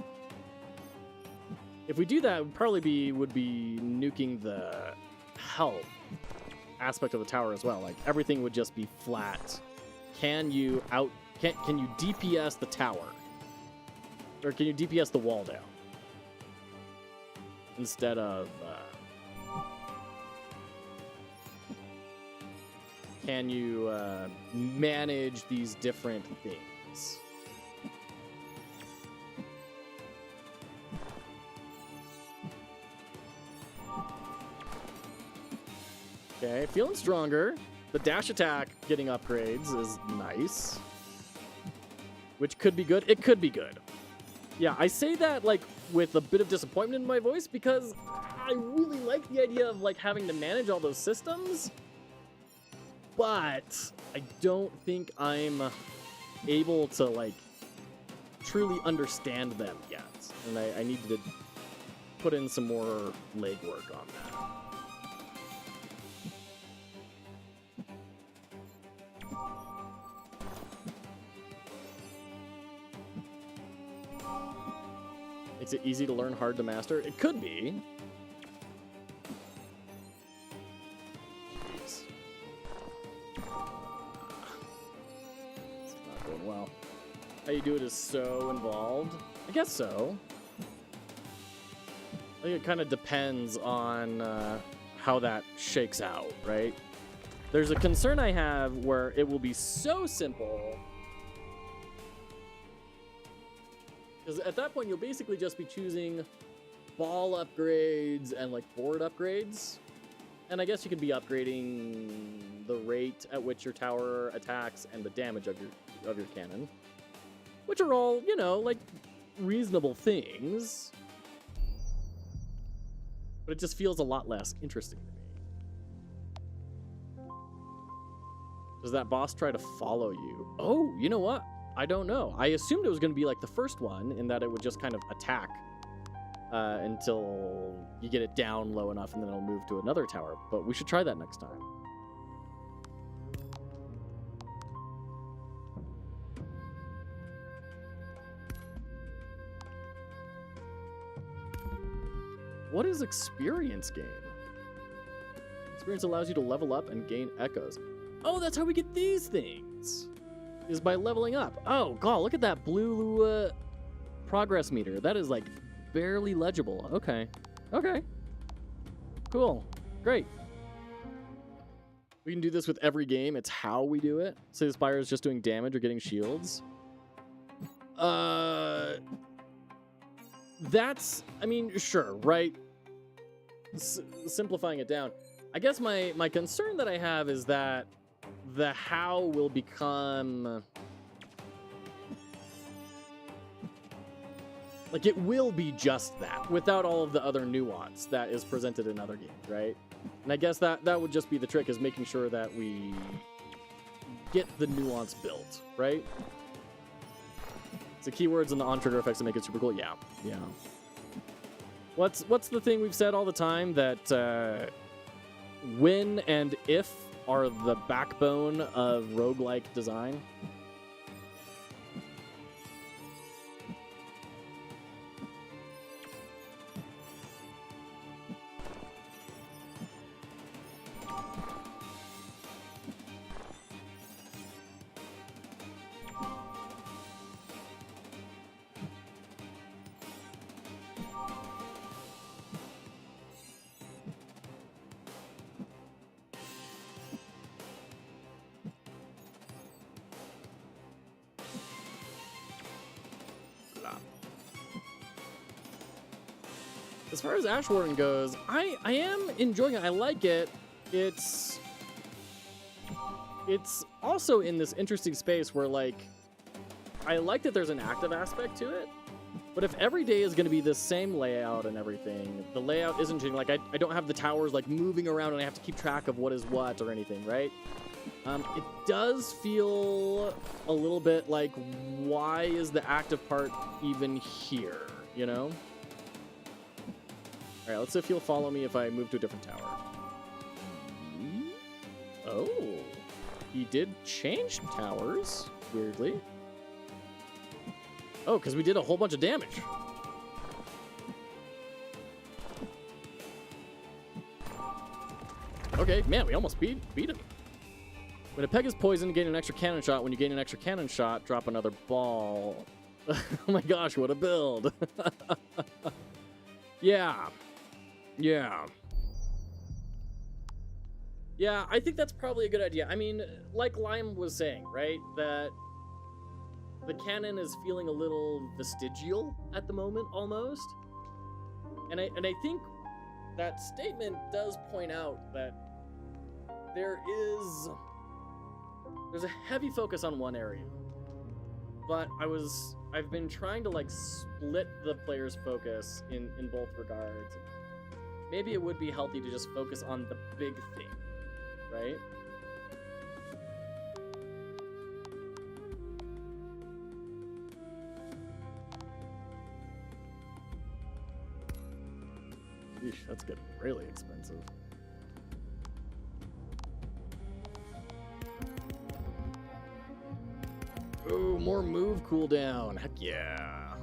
If we do that, it would probably would be nuking the health aspect of the tower as well. Like everything would just be flat. Can you DPS the tower? Or can you DPS the wall down? Instead of can you manage these different things? Okay, feeling stronger. The dash attack getting upgrades is nice. Which could be good. It could be good. Yeah, I say that like with a bit of disappointment in my voice because I really like the idea of like having to manage all those systems. But I don't think I'm able to like truly understand them yet. And I need to put in some more legwork on that. Makes it easy to learn, hard to master. It could be. Jeez. It's not going well. How you do it is so involved. I guess so. I think it kind of depends on how that shakes out, right? There's a concern I have where it will be so simple. Because at that point, you'll basically just be choosing ball upgrades and like board upgrades. And I guess you could be upgrading the rate at which your tower attacks and the damage of your cannon. Which are all, you know, like reasonable things. But it just feels a lot less interesting to me. Does that boss try to follow you? Oh, you know what? I don't know. I assumed it was going to be like the first one in that it would just kind of attack until you get it down low enough and then it'll move to another tower. But we should try that next time. What is experience gain? Experience allows you to level up and gain echoes. Oh, that's how we get these things. Is by leveling up. Oh, God, look at that blue progress meter. That is, like, barely legible. Okay. Okay. Cool. Great. We can do this with every game. It's how we do it. Say the Spire is just doing damage or getting shields. That's, I mean, sure, right? Simplifying it down. I guess my concern that I have is that the how will become like it will be just that without all of the other nuance that is presented in other games, right? And I guess that would just be the trick, is making sure that we get the nuance built, right? It's the keywords and the on-trigger effects that make it super cool. Yeah, yeah. What's the thing we've said all the time, that when and if are the backbone of roguelike design? as far as Ash Warden goes, I am enjoying it. I like it. It's also in this interesting space where, like, I like that there's an active aspect to it, but if every day is going to be the same layout and everything, the layout isn't changing. Like, I don't have the towers, like, moving around and I have to keep track of what is what or anything, right? It does feel a little bit like, why is the active part even here, you know? All right, let's see if he'll follow me if I move to a different tower. Oh, he did change towers, weirdly. Oh, because we did a whole bunch of damage. Okay, man, we almost beat him. When a peg is poisoned, gain an extra cannon shot. When you gain an extra cannon shot, drop another ball. Oh my gosh, what a build. Yeah. Yeah, I think that's probably a good idea. I mean, like Lime was saying, right? That the canon is feeling a little vestigial at the moment, almost. And I think that statement does point out that there's a heavy focus on one area. But I've been trying to, like, split the player's focus in both regards. Maybe it would be healthy to just focus on the big thing, right? Yeesh, that's getting really expensive. Ooh, more move cooldown. Heck yeah.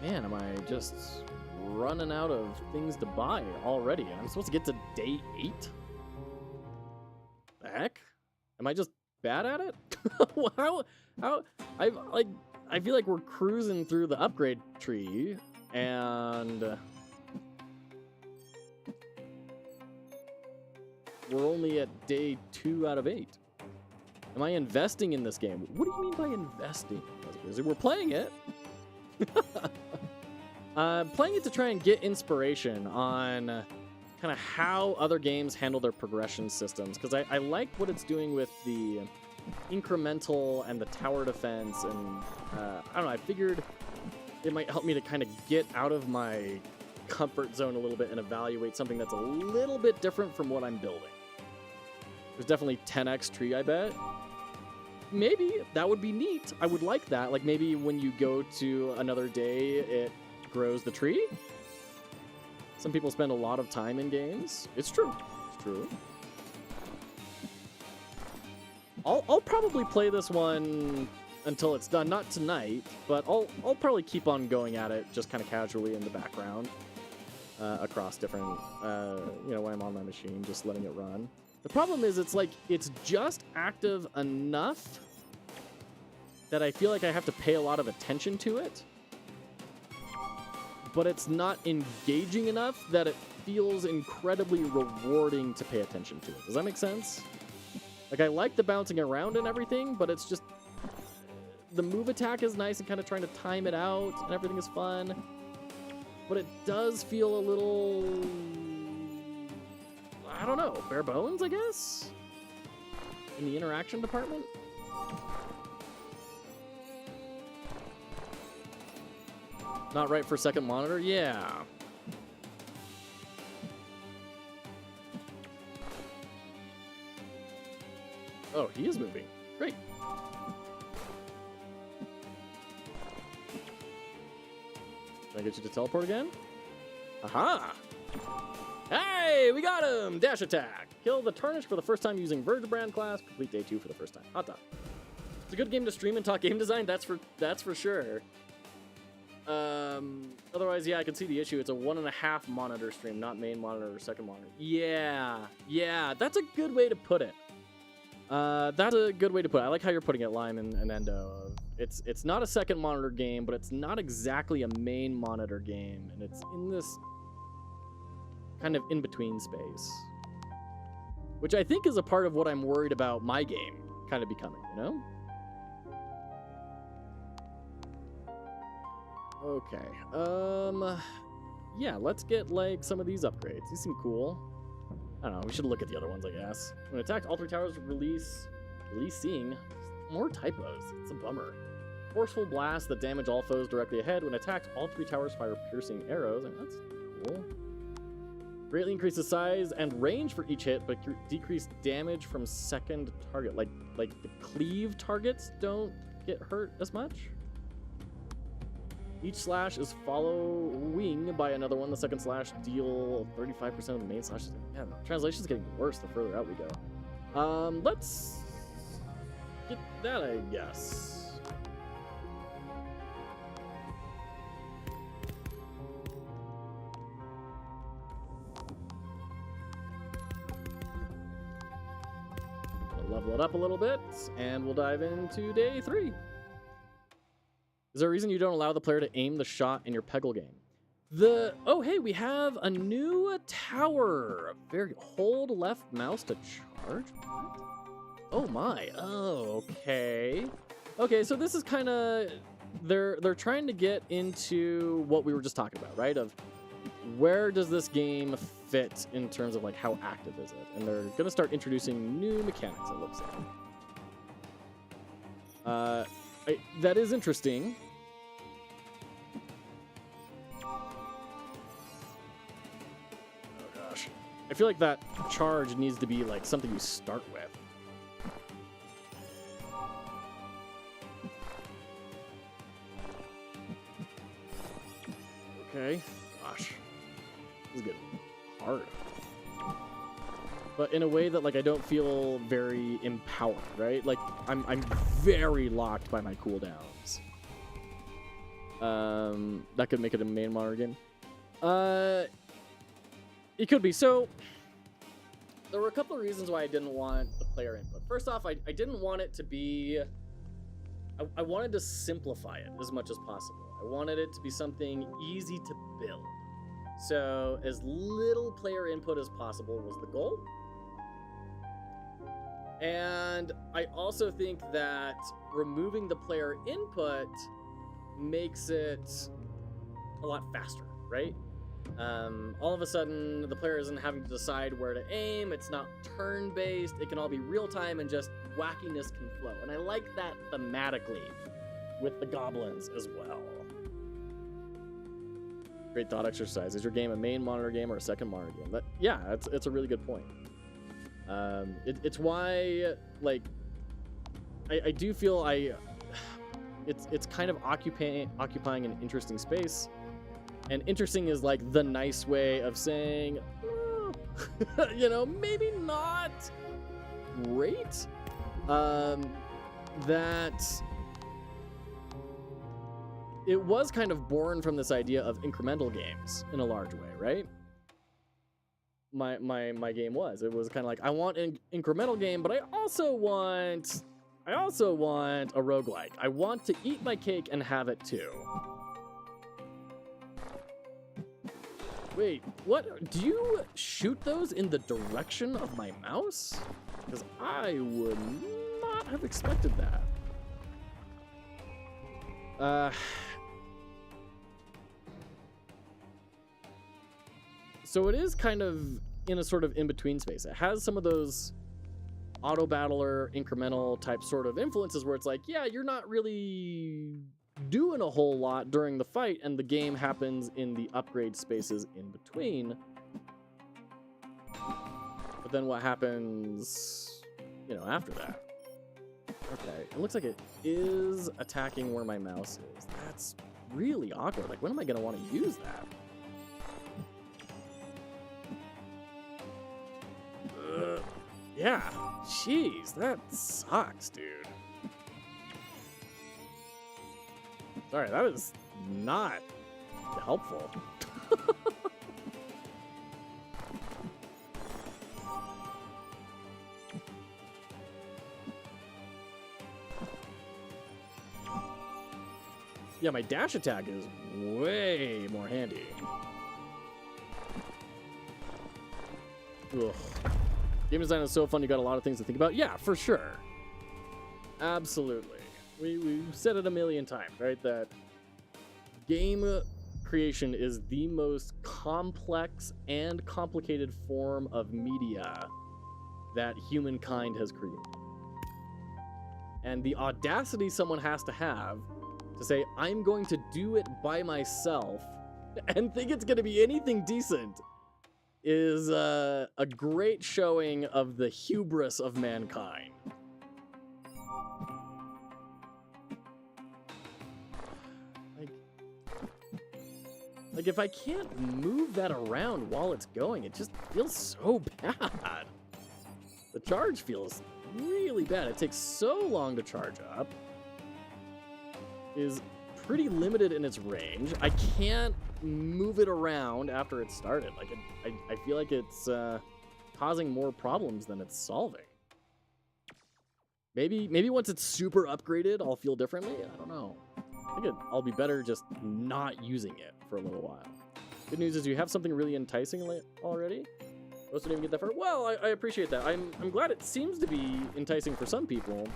Man, am I just running out of things to buy already? I'm supposed to get to day 8? The heck? Am I just bad at it? how I feel like we're cruising through the upgrade tree and we're only at day 2 out of 8. Am I investing in this game? What do you mean by investing? We're playing it. Playing it to try and get inspiration on kind of how other games handle their progression systems, because I like what it's doing with the incremental and the tower defense, and I don't know, I figured it might help me to kind of get out of my comfort zone a little bit and evaluate something that's a little bit different from what I'm building. There's definitely 10x tree, I bet. Maybe that would be neat. I would like that. Like, maybe when you go to another day, it grows the tree. Some people spend a lot of time in games. It's true. It's true. I'll probably play this one until it's done. Not tonight, but I'll probably keep on going at it just kind of casually in the background across different, when I'm on my machine, just letting it run. The problem is it's just active enough that I feel like I have to pay a lot of attention to it, but it's not engaging enough that it feels incredibly rewarding to pay attention to it. Does that make sense? Like, I like the bouncing around and everything, but it's just, the move attack is nice and kind of trying to time it out and everything is fun, but it does feel a little, I don't know, bare bones, I guess? In the interaction department? Not right for second monitor? Yeah. Oh, he is moving. Great. Can I get you to teleport again? Aha! Hey, we got him! Dash attack. Kill the Tarnish for the first time using Vertebrand class. Complete day 2 for the first time. Hot dog. It's a good game to stream and talk game design. That's for sure. Otherwise, yeah, I can see the issue. It's a 1.5 monitor stream, not main monitor or second monitor. Yeah, that's a good way to put it. That's a good way to put it. I like how you're putting it, Lime and Endo. It's not a second monitor game, but it's not exactly a main monitor game, and it's in this kind of in-between space, which I think is a part of what I'm worried about my game kind of becoming, you know? Okay. Yeah, let's get like some of these upgrades. These seem cool. I don't know. We should look at the other ones, I guess. When attacked, all 3 towers releasing more typos. It's a bummer. Forceful blast that damage all foes directly ahead. When attacked, all 3 towers fire piercing arrows. I mean, that's cool. Greatly increases size and range for each hit, but decrease damage from second target. Like the cleave targets don't get hurt as much. Each slash is following by another one. The second slash deal 35% of the main slash. Yeah, the translation's getting worse the further out we go. Let's get that, I guess. Level it up a little bit, and we'll dive into day 3. Is there a reason you don't allow the player to aim the shot in your Peggle game? Oh, hey, we have a new tower. Hold left mouse to charge? Oh my. Oh, okay. Okay, so this is kind of they're trying to get into what we were just talking about, right? Of where does this game fit in terms of like how active is it? And they're gonna start introducing new mechanics, it looks like. That is interesting. Oh gosh. I feel like that charge needs to be like something you start with. Okay. Gosh. This is getting hard. But in a way that like I don't feel very empowered, right? Like I'm very locked by my cooldowns. That could make it a main monitor game. It could be. So there were a couple of reasons why I didn't want the player input. First off, I didn't want it to be. I wanted to simplify it as much as possible. I wanted it to be something easy to build. So as little player input as possible was the goal. And I also think that removing the player input makes it a lot faster, right? All of a sudden, the player isn't having to decide where to aim. It's not turn-based. It can all be real-time and just wackiness can flow. And I like that thematically with the goblins as well. Great thought exercise. Is your game a main monitor game or a second monitor game? Yeah, it's a really good point. It's why, like, I do feel it's kind of occupying an interesting space. And interesting is like the nice way of saying, you know, maybe not great. That it was kind of born from this idea of incremental games in a large way, right? My game was. It was kind of like, I want an incremental game, but I also want a roguelike. I want to eat my cake and have it too. Wait, what? Do you shoot those in the direction of my mouse? Because I would not have expected that. So it is kind of in a sort of in-between space. It has some of those auto-battler, incremental type sort of influences where it's like, yeah, you're not really doing a whole lot during the fight, and the game happens in the upgrade spaces in between. But then what happens, you know, after that? Okay, it looks like it is attacking where my mouse is. That's really awkward. Like, when am I going to want to use that? Yeah, jeez, that sucks, dude. Sorry, that was not helpful. Yeah, my dash attack is way more handy. Ugh. Game design is so fun, you got a lot of things to think about. Yeah, for sure. Absolutely. We've said it a million times, right? That game creation is the most complex and complicated form of media that humankind has created. And the audacity someone has to say, I'm going to do it by myself and think it's going to be anything decent is a great showing of the hubris of mankind. Like if I can't move that around while it's going, it just feels so bad. The charge feels really bad. It takes so long to charge up. Is pretty limited in its range. I can't move it around after it started. Like I feel like it's causing more problems than it's solving. Maybe once it's super upgraded, I'll feel differently. I don't know. I think I'll be better just not using it for a little while. Good news is you have something really enticing already. Most didn't even get that far. Well, I appreciate that. I'm glad it seems to be enticing for some people.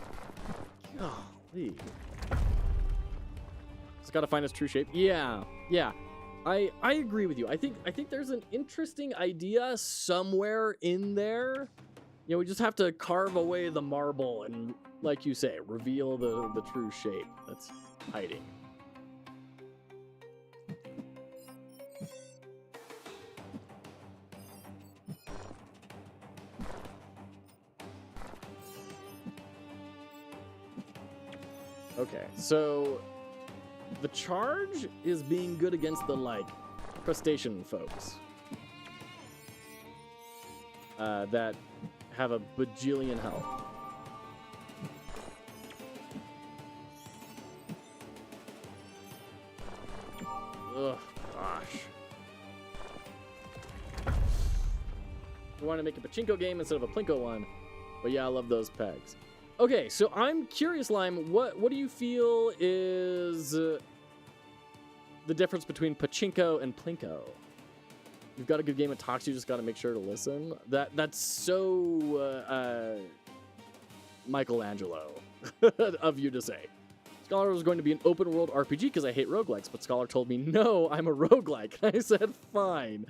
Golly. It's got to find its true shape. Yeah. I agree with you. I think there's an interesting idea somewhere in there. You know, we just have to carve away the marble and, like you say, reveal the true shape that's hiding. Okay, so the charge is being good against the, like, crustacean folks that have a bajillion health. Ugh, gosh. We want to make a pachinko game instead of a Plinko one, but yeah, I love those pegs. Okay, so I'm curious, Lime, what do you feel is the difference between pachinko and Plinko? You've got a good game that talks, you just got to make sure to listen. That's so Michelangelo of you to say. Scholar was going to be an open world RPG because I hate roguelikes, but Scholar told me, no, I'm a roguelike. I said, fine.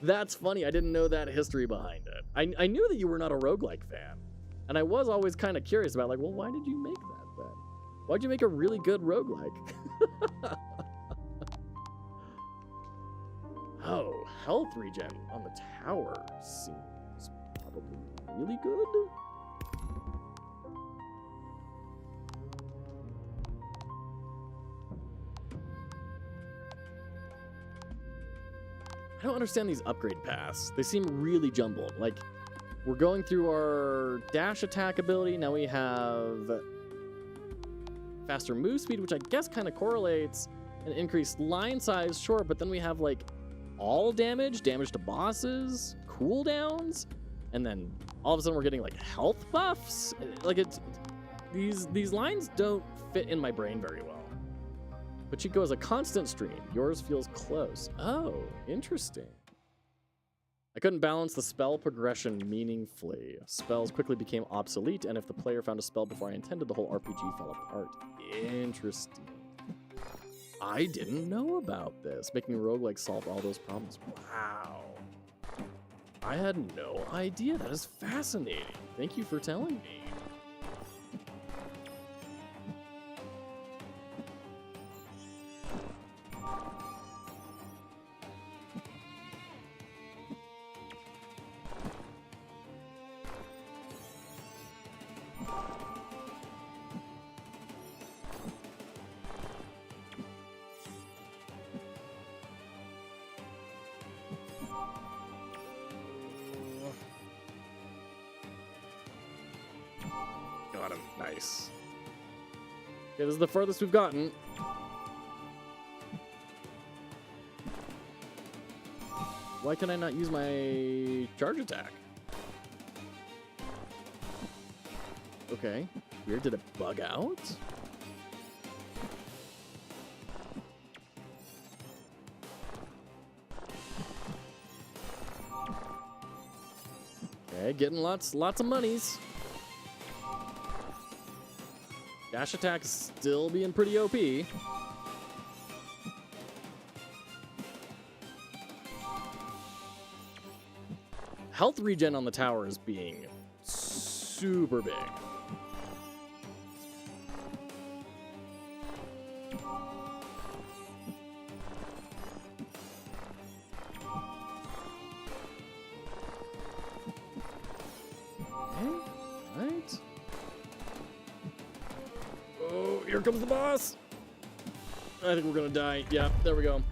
That's funny. I didn't know that history behind it. I knew that you were not a roguelike fan. And I was always kind of curious about, like, well, why did you make that then? Why'd you make a really good roguelike? Oh, health regen on the tower seems probably really good. I don't understand these upgrade paths. They seem really jumbled. Like, we're going through our dash attack ability. Now we have faster move speed, which I guess kind of correlates, and increased line size, sure, but then we have, like, all damage to bosses, cooldowns, and then all of a sudden we're getting, like, health buffs. Like, it's these lines don't fit in my brain very well. Pachinko is a constant stream. Yours feels close. Oh, interesting. I couldn't balance the spell progression meaningfully. Spells quickly became obsolete, and if the player found a spell before I intended, the whole RPG fell apart. Interesting. I didn't know about this. Making roguelike solved all those problems. Wow. I had no idea. That is fascinating. Thank you for telling me. Got him. Nice. Okay, this is the furthest we've gotten. Why can I not use my charge attack? Okay. Weird. Did it bug out? Okay, getting lots of monies. Dash attack is still being pretty OP. health regen on the tower is being super big. Right. Oh, here comes the boss. I think we're gonna die. Yeah, there we go.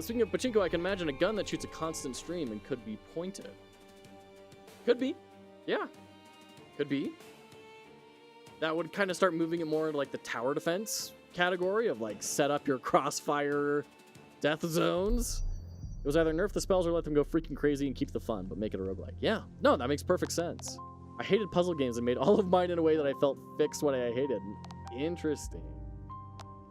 Speaking of pachinko, I can imagine a gun that shoots a constant stream and could be pointed. Could be. Yeah. Could be. That would kind of start moving it more into like the tower defense category of like set up your crossfire death zones. It was either nerf the spells or let them go freaking crazy and keep the fun, but make it a roguelike. Yeah. No, that makes perfect sense. I hated puzzle games and made all of mine in a way that I felt fixed what I hated. Interesting.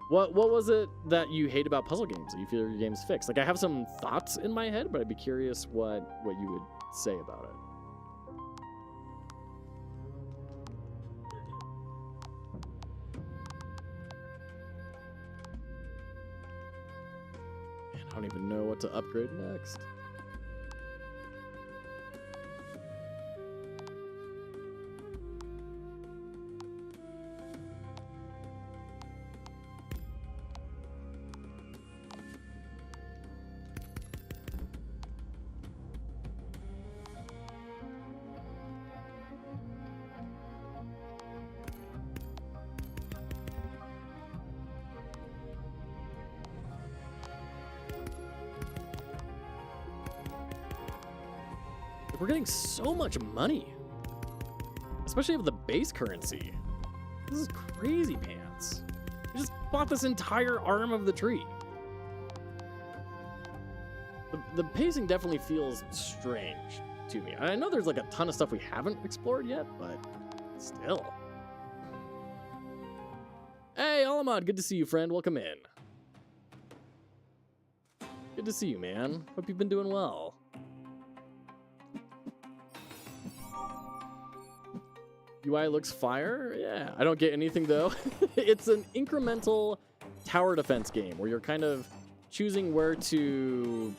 What was it that you hate about puzzle games that you feel your game's fixed? Like, I have some thoughts in my head, but I'd be curious what you would say about it. Man, I don't even know what to upgrade next. We're getting so much money, especially with the base currency. This is crazy pants. I just bought this entire arm of the tree. The pacing definitely feels strange to me. I know there's like a ton of stuff we haven't explored yet, but still. Hey, Alamod, good to see you, friend. Welcome in. Good to see you, man. Hope you've been doing well. UI looks fire. Yeah, I don't get anything though. It's an incremental tower defense game where you're kind of choosing where to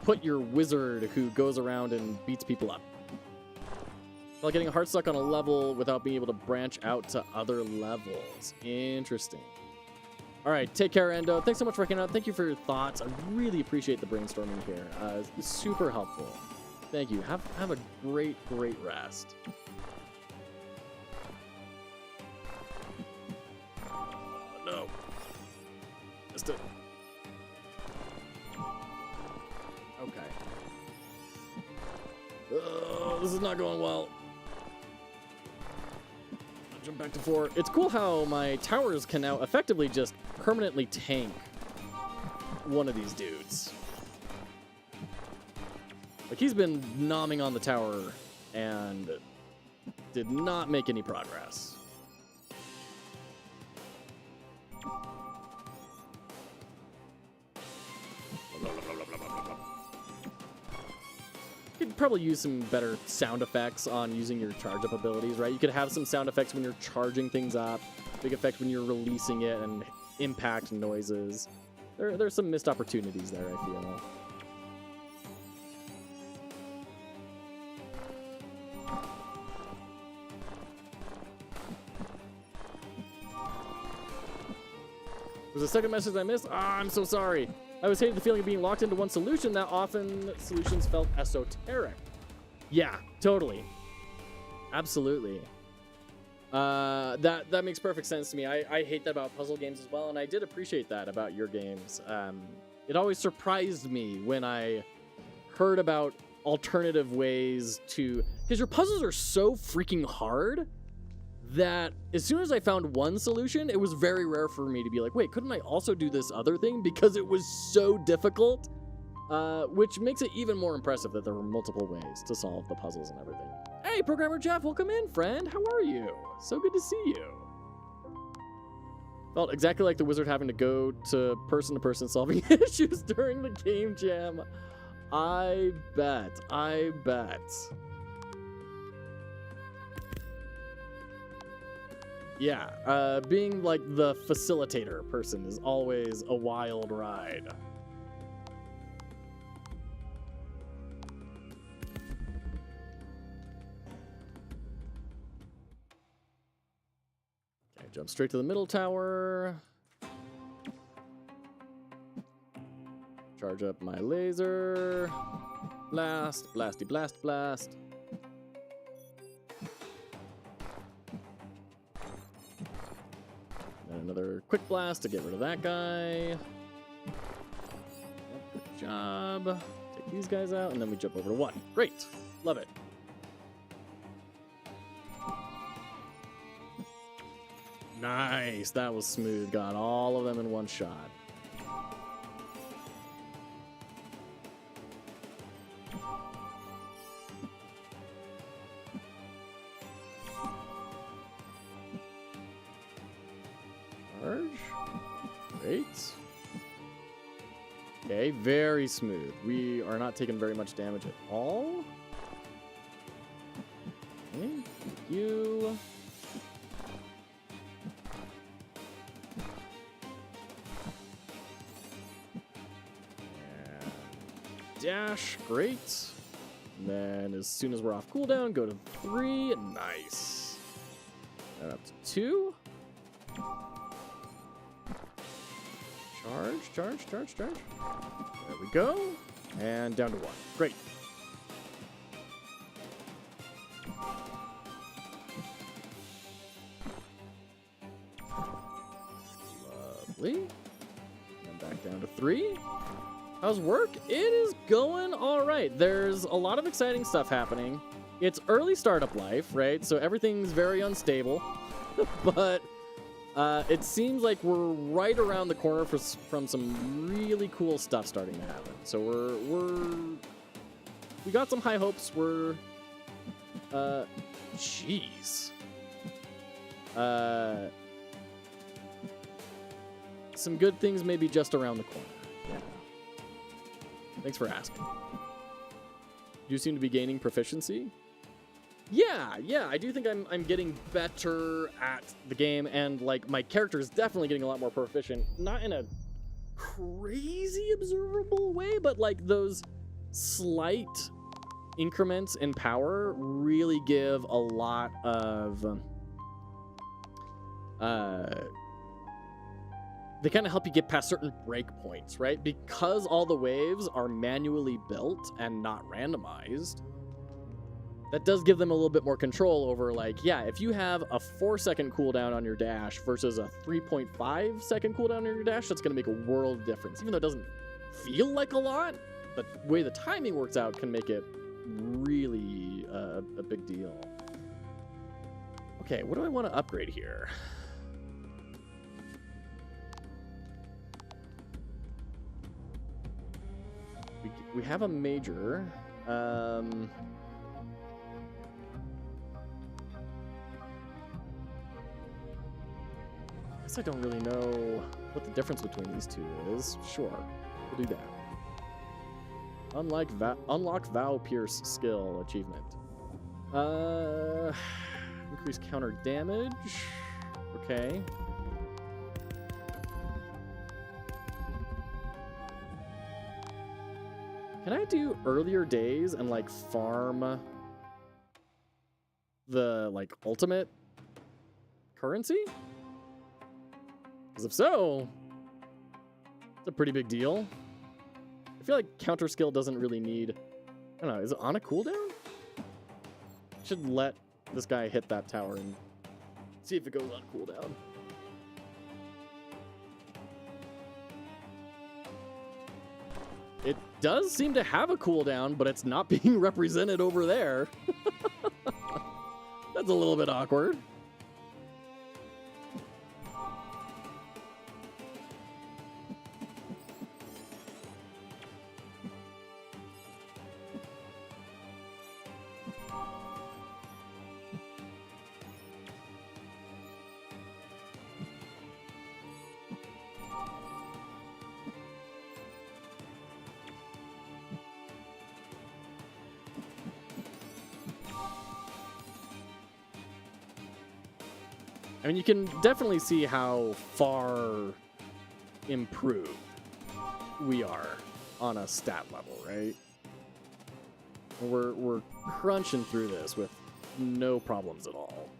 put your wizard who goes around and beats people up. While getting heart stuck on a level without being able to branch out to other levels. Interesting. All right, take care, Endo. Thanks so much for hanging out. Thank you for your thoughts. I really appreciate the brainstorming here. It's super helpful. Thank you. Have a great rest. No. Missed it. Okay. Oh, this is not going well. Jump back to 4. It's cool how my towers can now effectively just permanently tank one of these dudes. Like, he's been nomming on the tower and did not make any progress. You could probably use some better sound effects on using your charge up abilities, right? You could have some sound effects when you're charging things up, big effect when you're releasing it, and impact noises. There's some missed opportunities there, I feel. There's a second message I missed. Ah, I'm so sorry. I was hating the feeling of being locked into one solution that often solutions felt esoteric. Yeah, totally. Absolutely. That makes perfect sense to me. I hate that about puzzle games as well, and I did appreciate that about your games. It always surprised me when I heard about alternative ways to... Because your puzzles are so freaking hard that as soon as I found one solution, it was very rare for me to be like, wait, couldn't I also do this other thing? Because it was so difficult, which makes it even more impressive that there were multiple ways to solve the puzzles and everything. Hey, Programmer Jeff, welcome in, friend. How are you? So good to see you. Felt exactly like the wizard having to go to person solving issues during the game jam. I bet. Yeah, being like the facilitator person is always a wild ride. Jump straight to the middle tower. Charge up my laser. Blast, blasty, blast, blast. And another quick blast to get rid of that guy. Good job. Take these guys out, and then we jump over to 1. Great. Love it. Nice. That was smooth. Got all of them in one shot. Charge. Great. Okay, very smooth. We are not taking very much damage at all. Okay, thank you. Dash, great. And then as soon as we're off cooldown, go to 3. Nice. And up to 2. Charge, charge, charge, charge. There we go. And down to 1. Great. Lovely. And back down to 3. How's work? It is going all right. There's a lot of exciting stuff happening. It's early startup life, right? So everything's very unstable, but it seems like we're right around the corner from some really cool stuff starting to happen. So we got some high hopes. Jeez. Some good things may be just around the corner. Yeah. Thanks for asking. You seem to be gaining proficiency. Yeah, I do think I'm getting better at the game, and like my character is definitely getting a lot more proficient. Not in a crazy observable way, but like those slight increments in power really give a lot of they kind of help you get past certain breakpoints, right? Because all the waves are manually built and not randomized, that does give them a little bit more control over, like, yeah, if you have a 4-second cooldown on your dash versus a 3.5-second cooldown on your dash, that's going to make a world of difference. Even though it doesn't feel like a lot, the way the timing works out can make it really a big deal. Okay, what do I want to upgrade here? We have a major. I guess I don't really know what the difference between these two is. Sure, we'll do that. Unlock Vow Pierce skill achievement. Increase counter damage. Okay. Can I do earlier days and like farm the like ultimate currency? Because if so, it's a pretty big deal. I feel like counter skill doesn't really need, I don't know, is it on a cooldown? Should let this guy hit that tower and see if it goes on cooldown. It does seem to have a cooldown, but it's not being represented over there. That's a little bit awkward. I mean, you can definitely see how far improved we are on a stat level, right? We're crunching through this with no problems at all.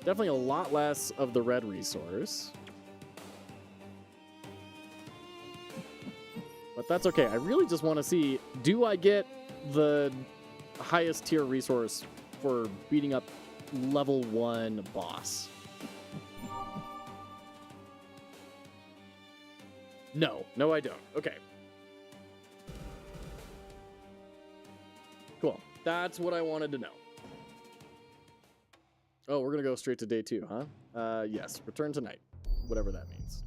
Definitely a lot less of the red resource. But that's okay. I really just want to see, do I get the highest tier resource for beating up level 1 boss? No. No, I don't. Okay. Cool. That's what I wanted to know. Oh, we're going to go straight to day 2, huh? Yes. Return tonight. Whatever that means.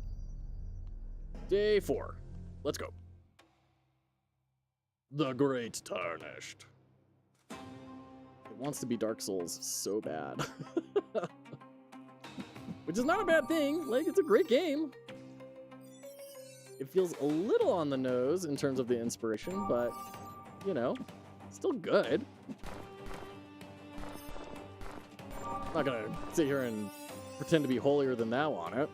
Day 4. Let's go. The Great Tarnished. It wants to be Dark Souls so bad. Which is not a bad thing. Like, it's a great game. It feels a little on the nose in terms of the inspiration, but, you know, still good. I'm not gonna sit here and pretend to be holier than thou on it.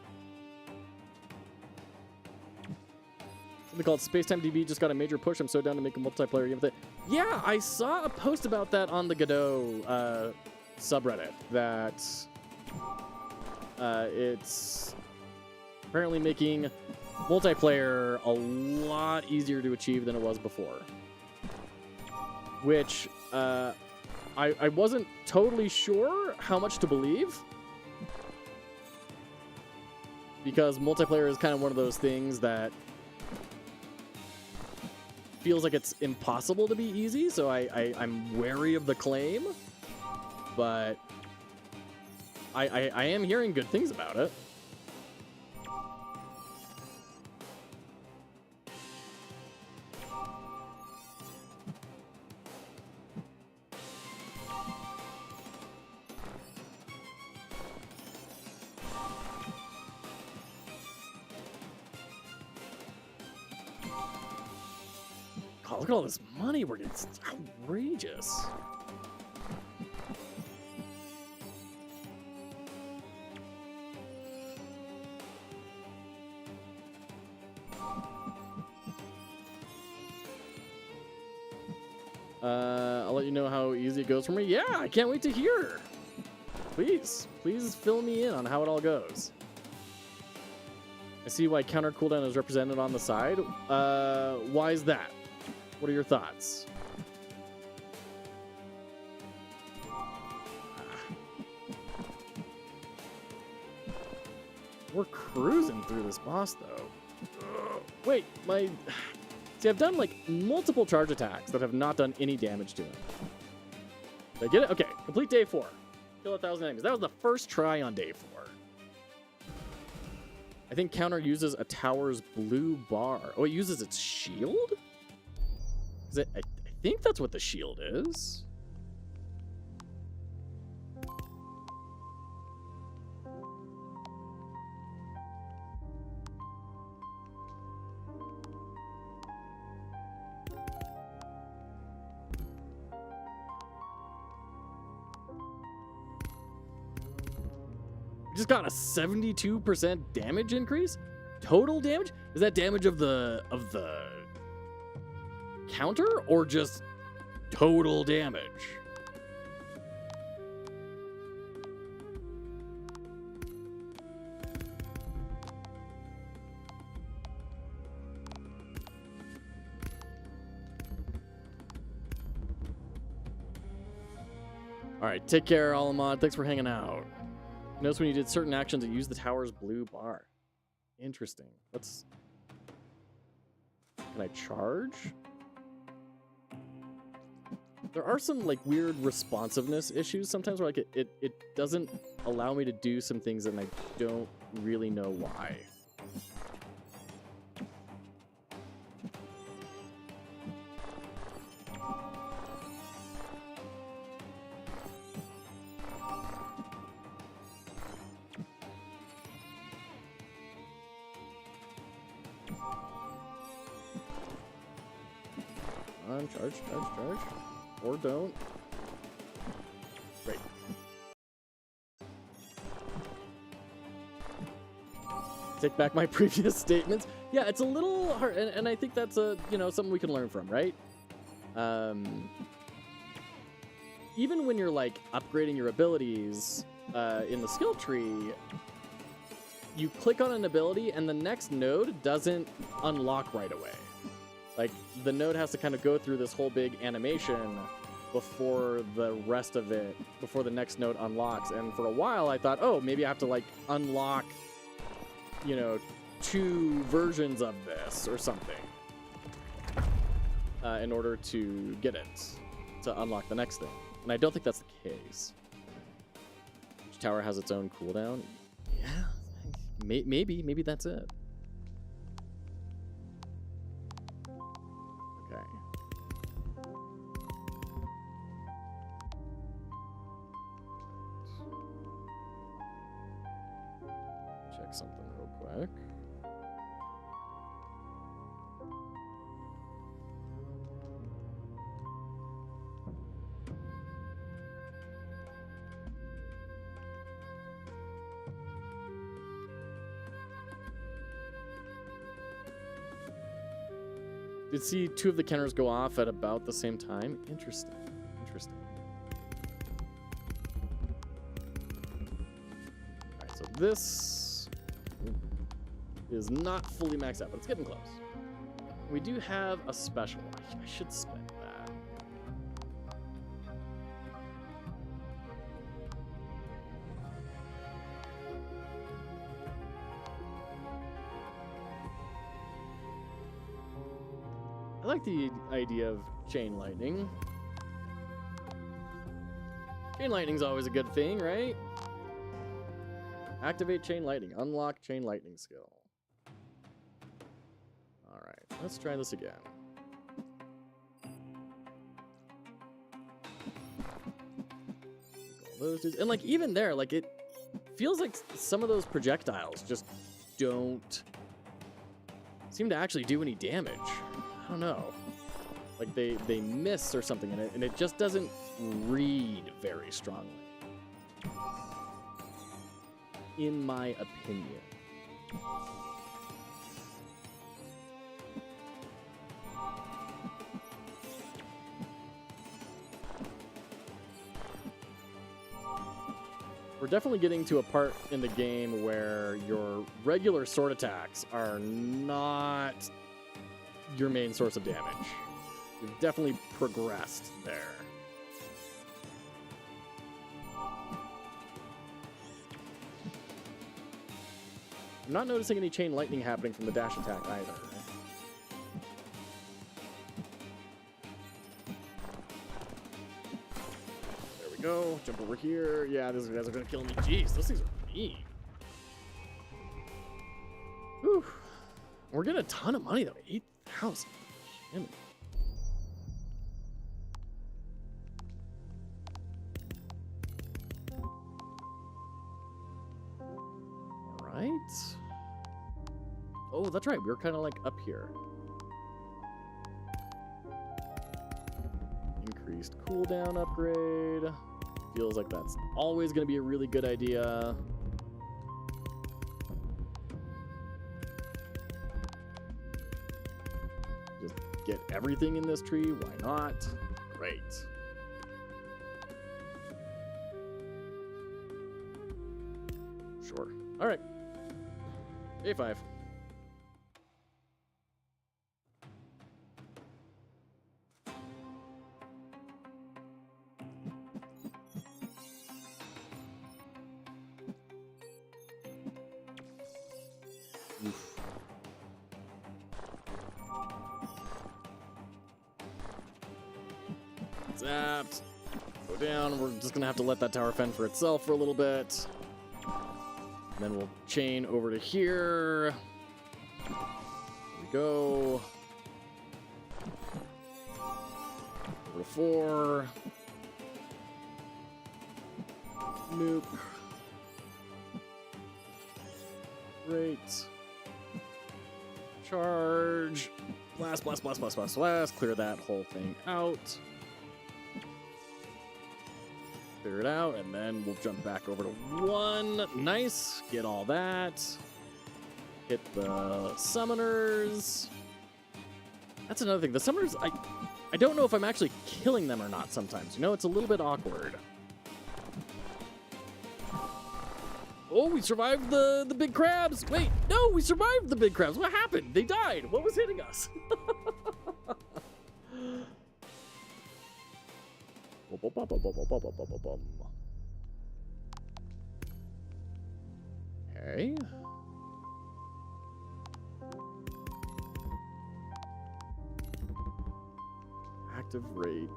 Something called Spacetime DB just got a major push. I'm so down to make a multiplayer game with it. Yeah, I saw a post about that on the Godot subreddit, that it's apparently making multiplayer a lot easier to achieve than it was before. Which, I wasn't totally sure how much to believe, because multiplayer is kind of one of those things that feels like it's impossible to be easy, so I'm wary of the claim, but I am hearing good things about it. God, look at all this money we're getting. It's outrageous. I'll let you know how easy it goes for me. Yeah, I can't wait to hear. Please fill me in on how it all goes. I see why counter cooldown is represented on the side. Why is that? What are your thoughts? We're cruising through this boss, though. Wait, See, I've done, like, multiple charge attacks that have not done any damage to him. Did I get it? Okay, complete day 4. Kill 1,000 enemies. That was the first try on day 4. I think counter uses a tower's blue bar. Oh, it uses its shield? I think that's what the shield is. Just got a 72% damage increase? Total damage? Is that damage of the counter or just total damage? All right, take care, Alamod. Thanks for hanging out. Notice when you did certain actions, it used the tower's blue bar. Interesting. Let's... Can I charge? There are some, like, weird responsiveness issues sometimes where, like, it doesn't allow me to do some things and I don't really know why. Charge. Or don't. Great. Take back my previous statements. Yeah, it's a little hard, and I think that's something we can learn from, right? Even when you're, like, upgrading your abilities, in the skill tree, you click on an ability and the next node doesn't unlock right away. Like, the node has to kind of go through this whole big animation before the rest of it, before the next node unlocks. And for a while, I thought, oh, maybe I have to, like, unlock, you know, 2 versions of this or something in order to get it, to unlock the next thing. And I don't think that's the case. Each tower has its own cooldown. Yeah, maybe that's it. Okay. Check something real quick. Did see 2 of the counters go off at about the same time? Interesting. Interesting. Alright, so this is not fully maxed out, but it's getting close. We do have a special. I should spend that. I like the idea of chain lightning. Chain lightning's always a good thing, right? Activate chain lightning. Unlock chain lightning skill. Alright, let's try this again. Those dudes. And like even there, like it feels like some of those projectiles just don't seem to actually do any damage. I don't know. Like they miss or something in it, and it just doesn't read very strongly. In my opinion. We're definitely getting to a part in the game where your regular sword attacks are not your main source of damage. You've definitely progressed there. I'm not noticing any chain lightning happening from the dash attack either. There we go. Jump over here. Yeah, these guys are gonna kill me. Jeez, those things are mean. Whew. We're getting a ton of money though. 8,000. Alright. Oh, that's right. We were kind of like up here. Increased cooldown upgrade. Feels like that's always going to be a really good idea. Just get everything in this tree. Why not? Great. Sure. All right. A5. Oof. Zapped. Go down. We're just gonna have to let that tower fend for itself for a little bit. And then we'll chain over to here. There we go. Over to 4. Nuke. Great. Charge. Blast, blast, blast, blast, blast, blast. Clear that whole thing out. Clear it out, and then we'll jump back over to 1. Nice. Get all that. Hit the summoners. That's another thing. The summoners, I don't know if I'm actually killing them or not sometimes. You know, it's a little bit awkward. Oh, we survived the big crabs. Wait, no, we survived the big crabs. What happened? They died. What was hitting us? Okay. Active rate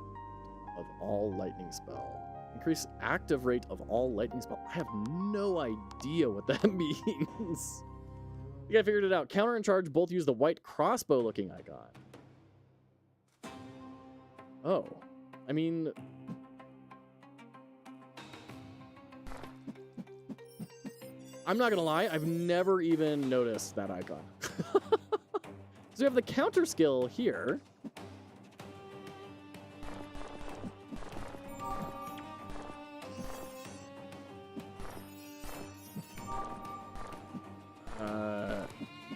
of all lightning spell. Increase active rate of all lightning spell. I have no idea what that means. I think I figured it out. Counter and charge both use the white crossbow looking icon. Oh. I mean... I'm not gonna lie, I've never even noticed that icon. So we have the counter skill here.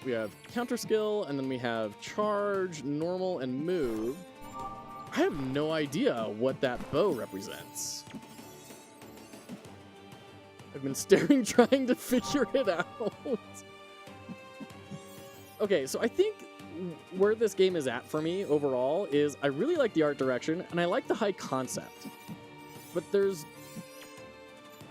We have counter skill, and then we have charge, normal, and move. I have no idea what that bow represents. I've been staring, trying to figure it out. Okay, so I think where this game is at for me overall is I really like the art direction, and I like the high concept. But there's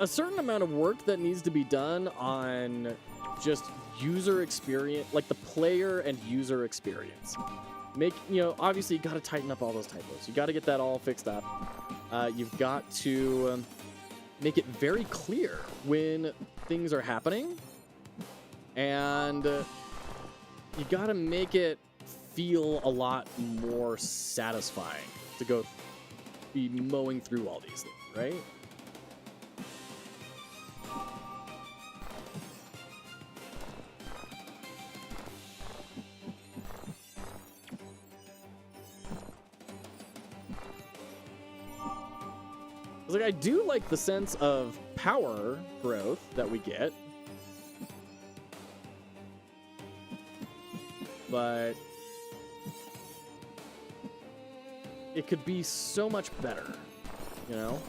a certain amount of work that needs to be done on just user experience, like the player and user experience. Obviously you got to tighten up all those typos. You got to get that all fixed up. You've got to make it very clear when things are happening, and you got to make it feel a lot more satisfying to be mowing through all these things, right? Like, I do like the sense of power growth that we get, but it could be so much better, you know?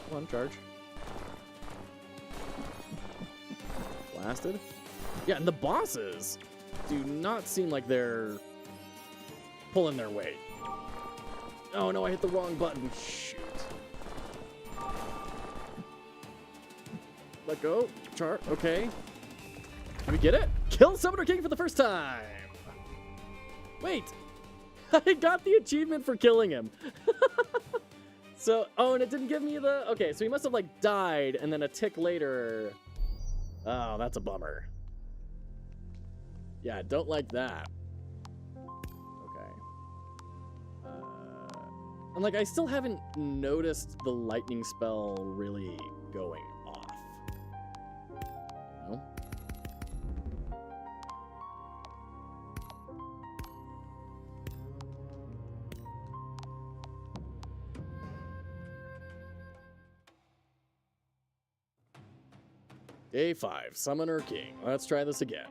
Come on, charge. Blasted. Yeah, and the bosses do not seem like they're pulling their weight. Oh no, I hit the wrong button. Shoot. Let go. Chart. Okay. Did we get it? Kill Summoner King for the first time. Wait. I got the achievement for killing him. So, oh, and it didn't give me the... Okay, so he must have, like, died, and then a tick later... Oh, that's a bummer. Yeah, don't like that. And, like, I still haven't noticed the lightning spell really going off. You know? Day 5, Summoner King. Let's try this again.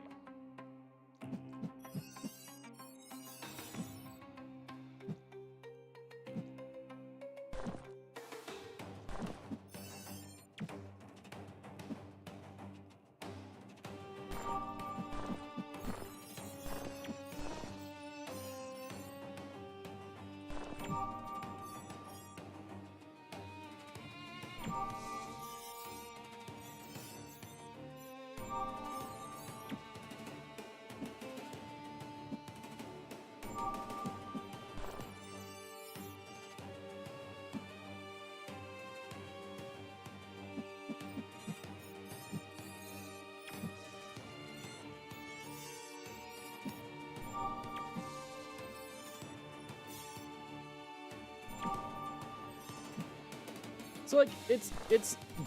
So, like, it's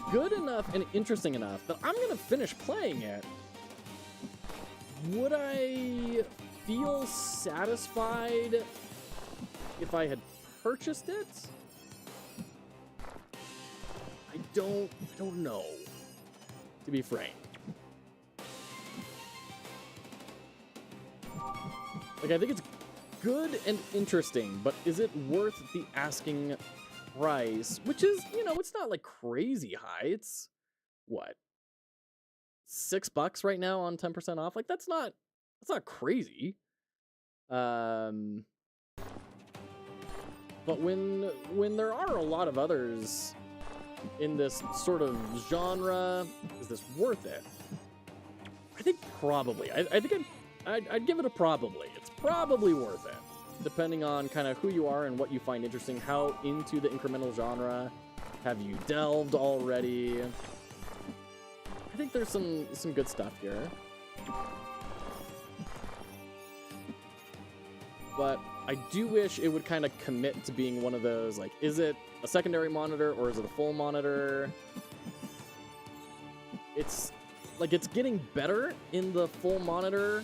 good enough and interesting enough that I'm gonna finish playing it. Would I feel satisfied if I had purchased it? I don't know, to be frank. Like, I think it's good and interesting, but is it worth the asking price, which is, you know, it's not like crazy high. It's what, $6 right now on 10% off? Like that's not crazy. But when there are a lot of others in this sort of genre, is this worth it? I think probably. I think I'd give it a probably. It's probably worth it, depending on kind of who you are and what you find interesting. How into the incremental genre have you delved already? I think there's some good stuff here. But I do wish it would kind of commit to being one of those, like, is it a secondary monitor or is it a full monitor? It's like it's getting better in the full monitor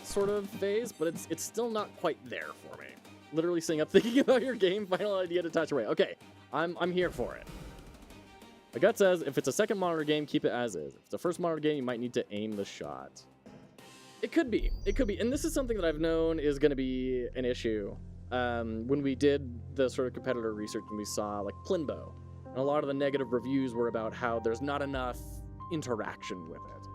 sort of phase, but it's still not quite there for me. Literally saying up thinking about your game, final idea to touch away. Okay, I'm here for it. My gut says if it's a second monitor game, keep it as is. If it's a first monitor game, you might need to aim the shot. It could be. And this is something that I've known is going to be an issue. When we did the sort of competitor research and we saw like Plinbo, and a lot of the negative reviews were about how there's not enough interaction with it.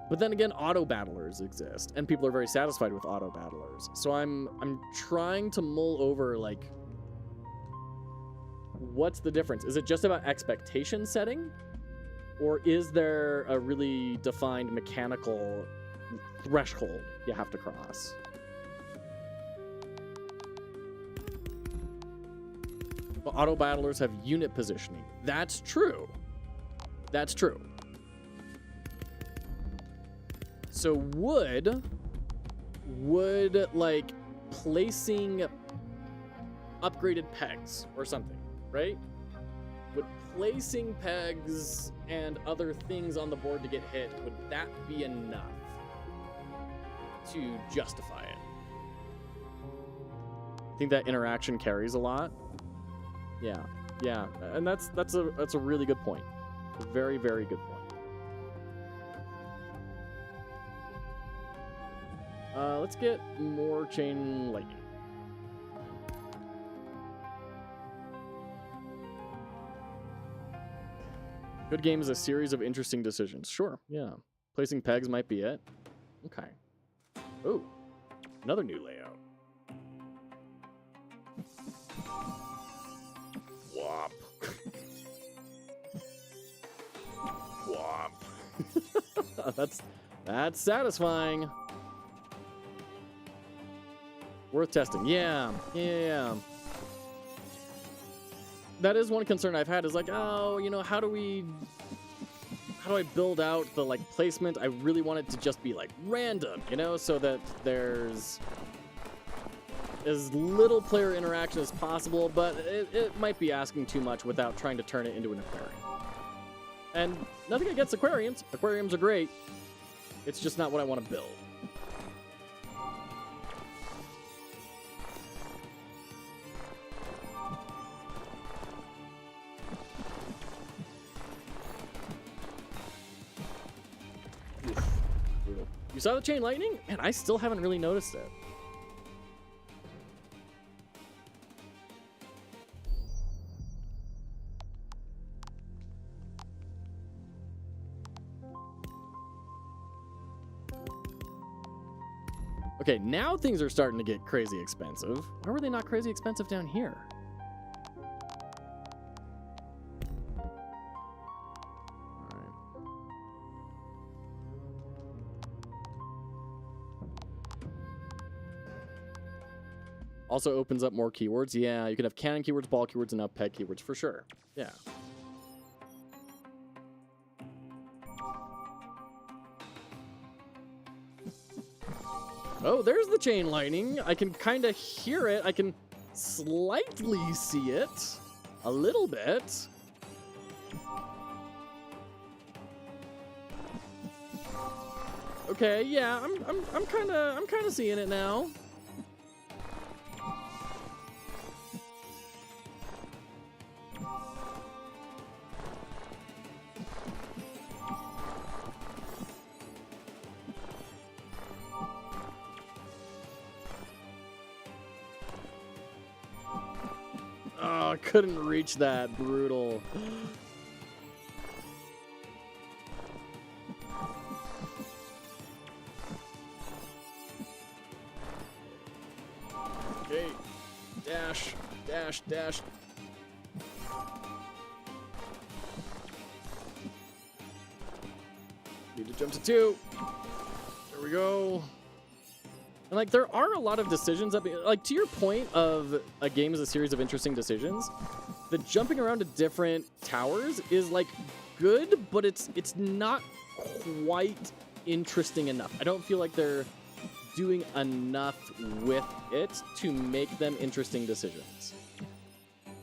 But then again, auto battlers exist, and people are very satisfied with auto battlers. So I'm trying to mull over, like, what's the difference? Is it just about expectation setting? Or is there a really defined mechanical threshold you have to cross? But auto battlers have unit positioning. That's true. That's true. So would like placing upgraded pegs or something, right? Would placing pegs and other things on the board to get hit, would that be enough to justify it? I think that interaction carries a lot. Yeah, and that's a really good point. A very, very good point. Let's get more chain lightning. Good game is a series of interesting decisions. Sure, yeah. Placing pegs might be it. Okay. Oh, another new layout. Whop. Whop. That's satisfying. Worth testing. Yeah. That is one concern I've had is like, oh, you know, how do I build out the like placement? I really want it to just be like random, you know, so that there's as little player interaction as possible, but it might be asking too much without trying to turn it into an aquarium. And nothing against aquariums. Aquariums are great. It's just not what I want to build. You saw the chain lightning? Man, I still haven't really noticed it. Okay, now things are starting to get crazy expensive. Why were they not crazy expensive down here? Also opens up more keywords. Yeah, you can have cannon keywords, ball keywords, and now peg keywords for sure. Yeah. Oh, there's the chain lightning. I can kind of hear it. I can slightly see it. A little bit. Okay, yeah, I'm kind of seeing it now. couldn't reach that. Brutal. Okay. Dash, dash, dash. Need to jump to 2. There we go. And like, there are a lot of decisions that, like, to your point of a game is a series of interesting decisions, the jumping around to different towers is like good, but it's not quite interesting enough. I don't feel like they're doing enough with it to make them interesting decisions.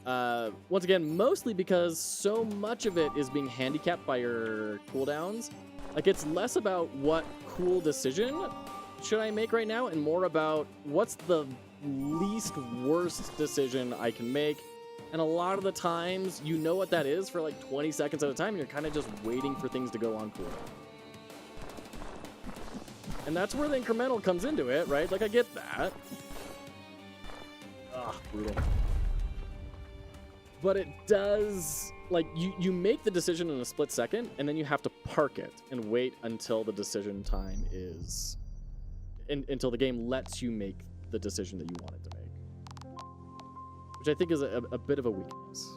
Once again, mostly because so much of it is being handicapped by your cooldowns. Like, it's less about what cool decision should I make right now and more about what's the least worst decision I can make. And a lot of the times, you know what that is for like 20 seconds at a time, and you're kind of just waiting for things to go on cooldown. And that's where the incremental comes into it, right? Like, I get that. Ugh, brutal. But it does, like, you make the decision in a split second, and then you have to park it and wait until the decision time is... until the game lets you make the decision that you wanted to make. Which I think is a bit of a weakness.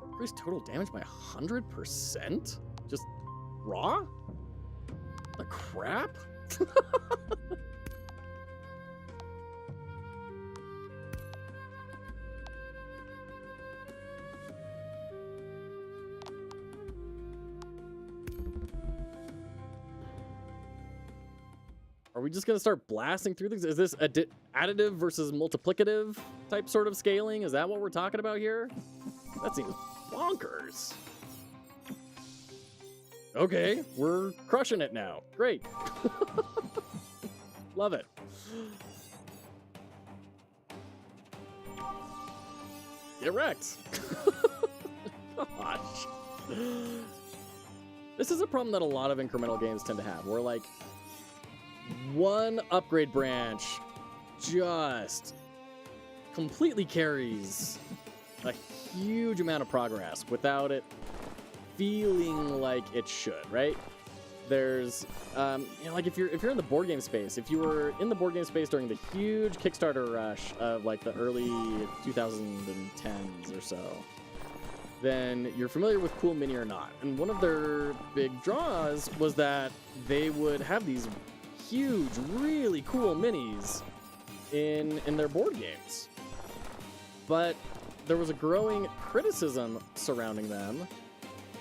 Increase total damage by 100%? Just raw? The crap? Are we just going to start blasting through things? Is this additive versus multiplicative type sort of scaling? Is that what we're talking about here? That seems bonkers. Okay, we're crushing it now. Great. Love it. Get wrecked. Gosh. This is a problem that a lot of incremental games tend to have, where like one upgrade branch just completely carries a huge amount of progress without it feeling like it should, right? There's, you know, like if you're in the board game space, if you were in the board game space during the huge Kickstarter rush of like the early 2010s or so, then you're familiar with Cool Mini or not. And one of their big draws was that they would have these huge, really cool minis in their board games. But there was a growing criticism surrounding them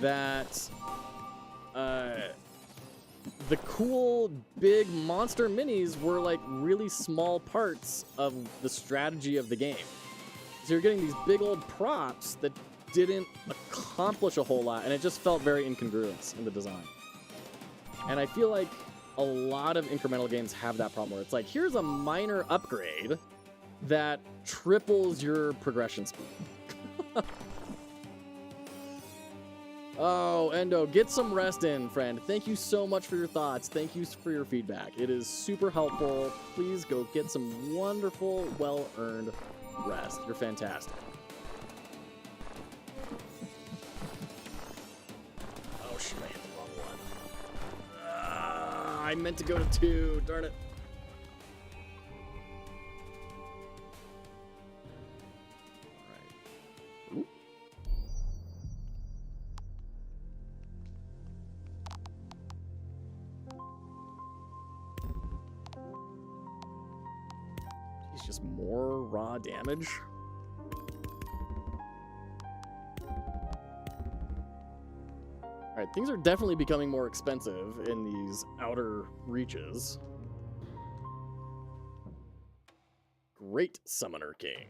that the cool, big monster minis were like really small parts of the strategy of the game. So you're getting these big old props that didn't accomplish a whole lot, and it just felt very incongruous in the design. And I feel like a lot of incremental games have that problem where it's like, here's a minor upgrade that triples your progression speed. Oh, Endo, get some rest in, friend. Thank you so much for your thoughts. Thank you for your feedback. It is super helpful. Please go get some wonderful, well-earned rest. You're fantastic. Oh, shit, I hit the wrong one. I meant to go to 2. Darn it. Just more raw damage. Alright, things are definitely becoming more expensive in these outer reaches. Great Summoner King.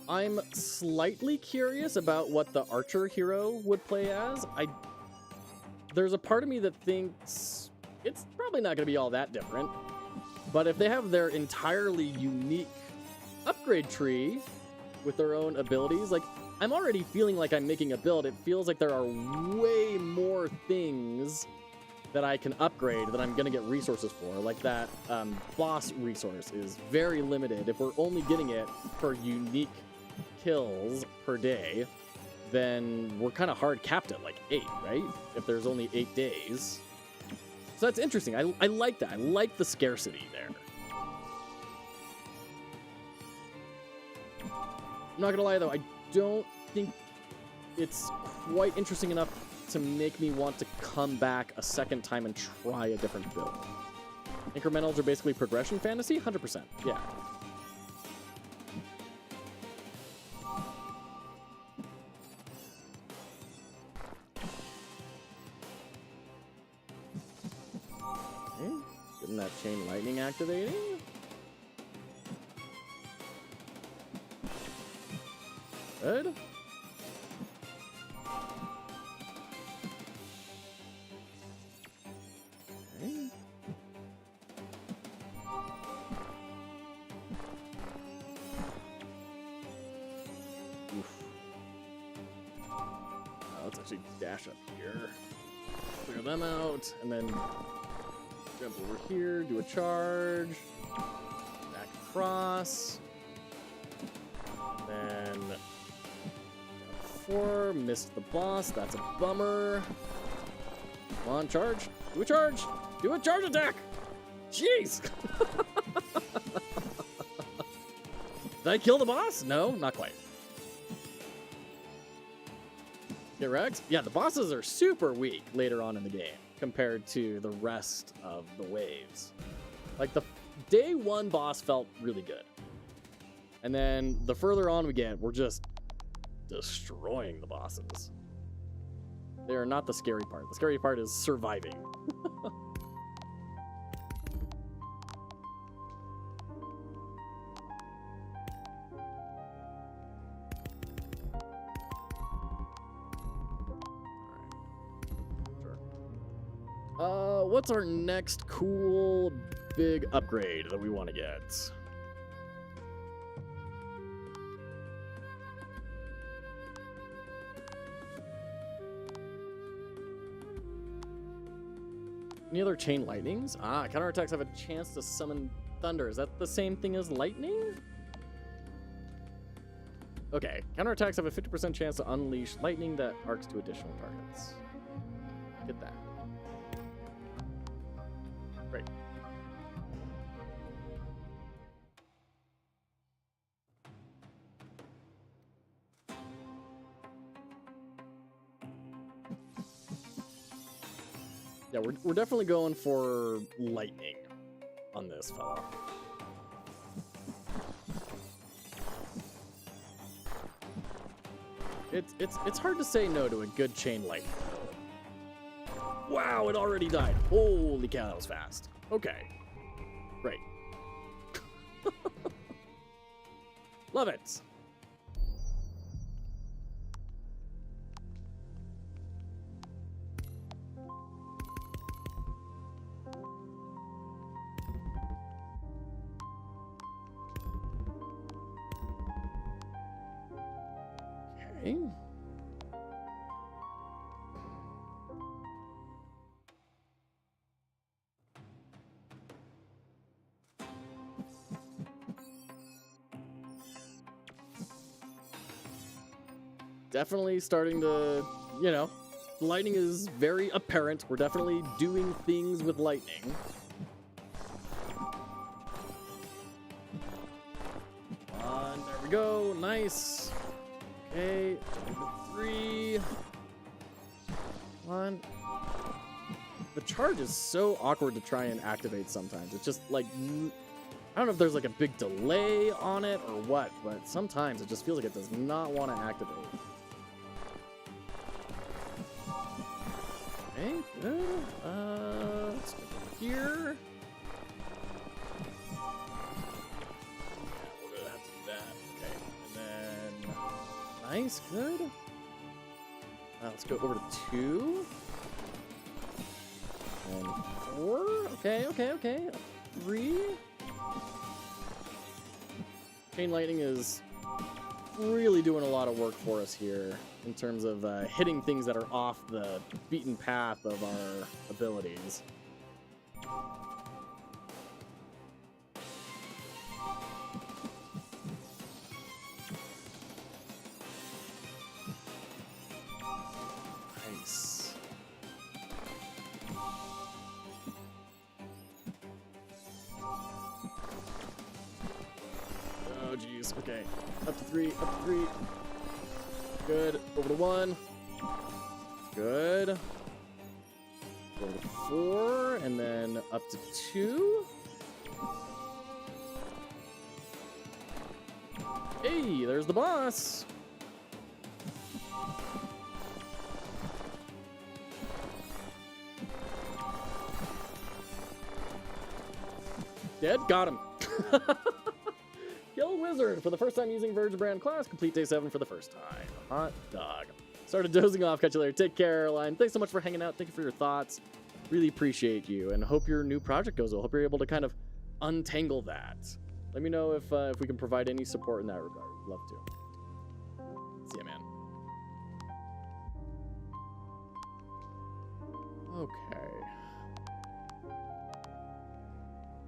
I'm slightly curious about what the Archer hero would play as. There's a part of me that thinks it's probably not going to be all that different. But if they have their entirely unique upgrade tree with their own abilities. Like, I'm already feeling like I'm making a build. It feels like there are way more things that I can upgrade that I'm gonna get resources for. Like that boss resource is very limited. If we're only getting it for unique kills per day, then we're kind of hard capped at like 8, right? If there's only 8 days. So that's interesting. I like that. I like the scarcity there. I'm not gonna lie though, I don't think it's quite interesting enough to make me want to come back a second time and try a different build. Incrementals are basically progression fantasy? 100%, yeah. Okay, getting that chain lightning activating. Good. Okay. Oof. Let's actually dash up here. Clear them out, and then jump over here, do a charge, back across, then 4, missed the boss, that's a bummer. Come on, charge, do a charge, do a charge attack! Jeez! Did I kill the boss? No, not quite. Get wrecked? Yeah, the bosses are super weak later on in the game compared to the rest of the waves. Like the day 1 boss felt really good. And then the further on we get, we're just destroying the bosses. They are not the scary part. The scary part is surviving. What's our next cool big upgrade that we want to get? Any other chain lightnings? Ah, counterattacks have a chance to summon thunder. Is that the same thing as lightning? Okay, counterattacks have a 50% chance to unleash lightning that arcs to additional targets. Get that. Great. Yeah, we're definitely going for lightning on this fella. It's hard to say no to a good chain lightning. Wow, it already died. Holy cow, that was fast. Okay. Great. Love it. Okay. Definitely starting to, you know, lightning is very apparent. We're definitely doing things with lightning. There we go. Nice. Okay. 3. Come on. The charge is so awkward to try and activate sometimes. It's just like, I don't know if there's like a big delay on it or what, but sometimes it just feels like it does not want to activate. Okay, good. Let's go over here. Yeah, we're gonna have to do that. Okay, and then nice, good. Let's go over to 2 and 4. Okay. 3. Chain Lightning is really doing a lot of work for us here in terms of hitting things that are off the beaten path of our abilities. Nice. Oh, geez. Okay. Up to 3. Up to 3. Good. Over to 1. Good. Over to 4. And then up to 2. Hey, there's the boss. Dead? Got him. Kill Wizard for the first time using Verge brand class. Complete day 7 for the first time. Hot dog. Started dozing off. Catch you later. Take care, Caroline. Thanks so much for hanging out. Thank you for your thoughts. Really appreciate you, and hope your new project goes well. Hope you're able to kind of untangle that. Let me know if we can provide any support in that regard. Love to. See ya, man. Okay.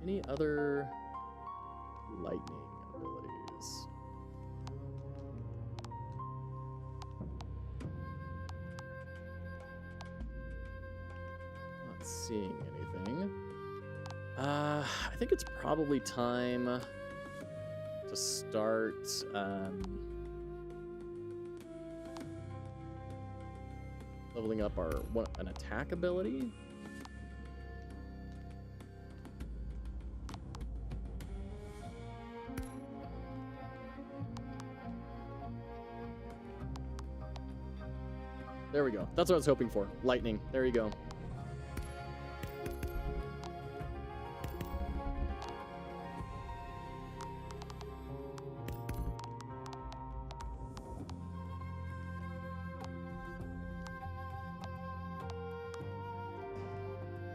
Any other lightning abilities? Not seeing anything. I think it's probably time to start leveling up our an attack ability. There we go. That's what I was hoping for. Lightning. There you go.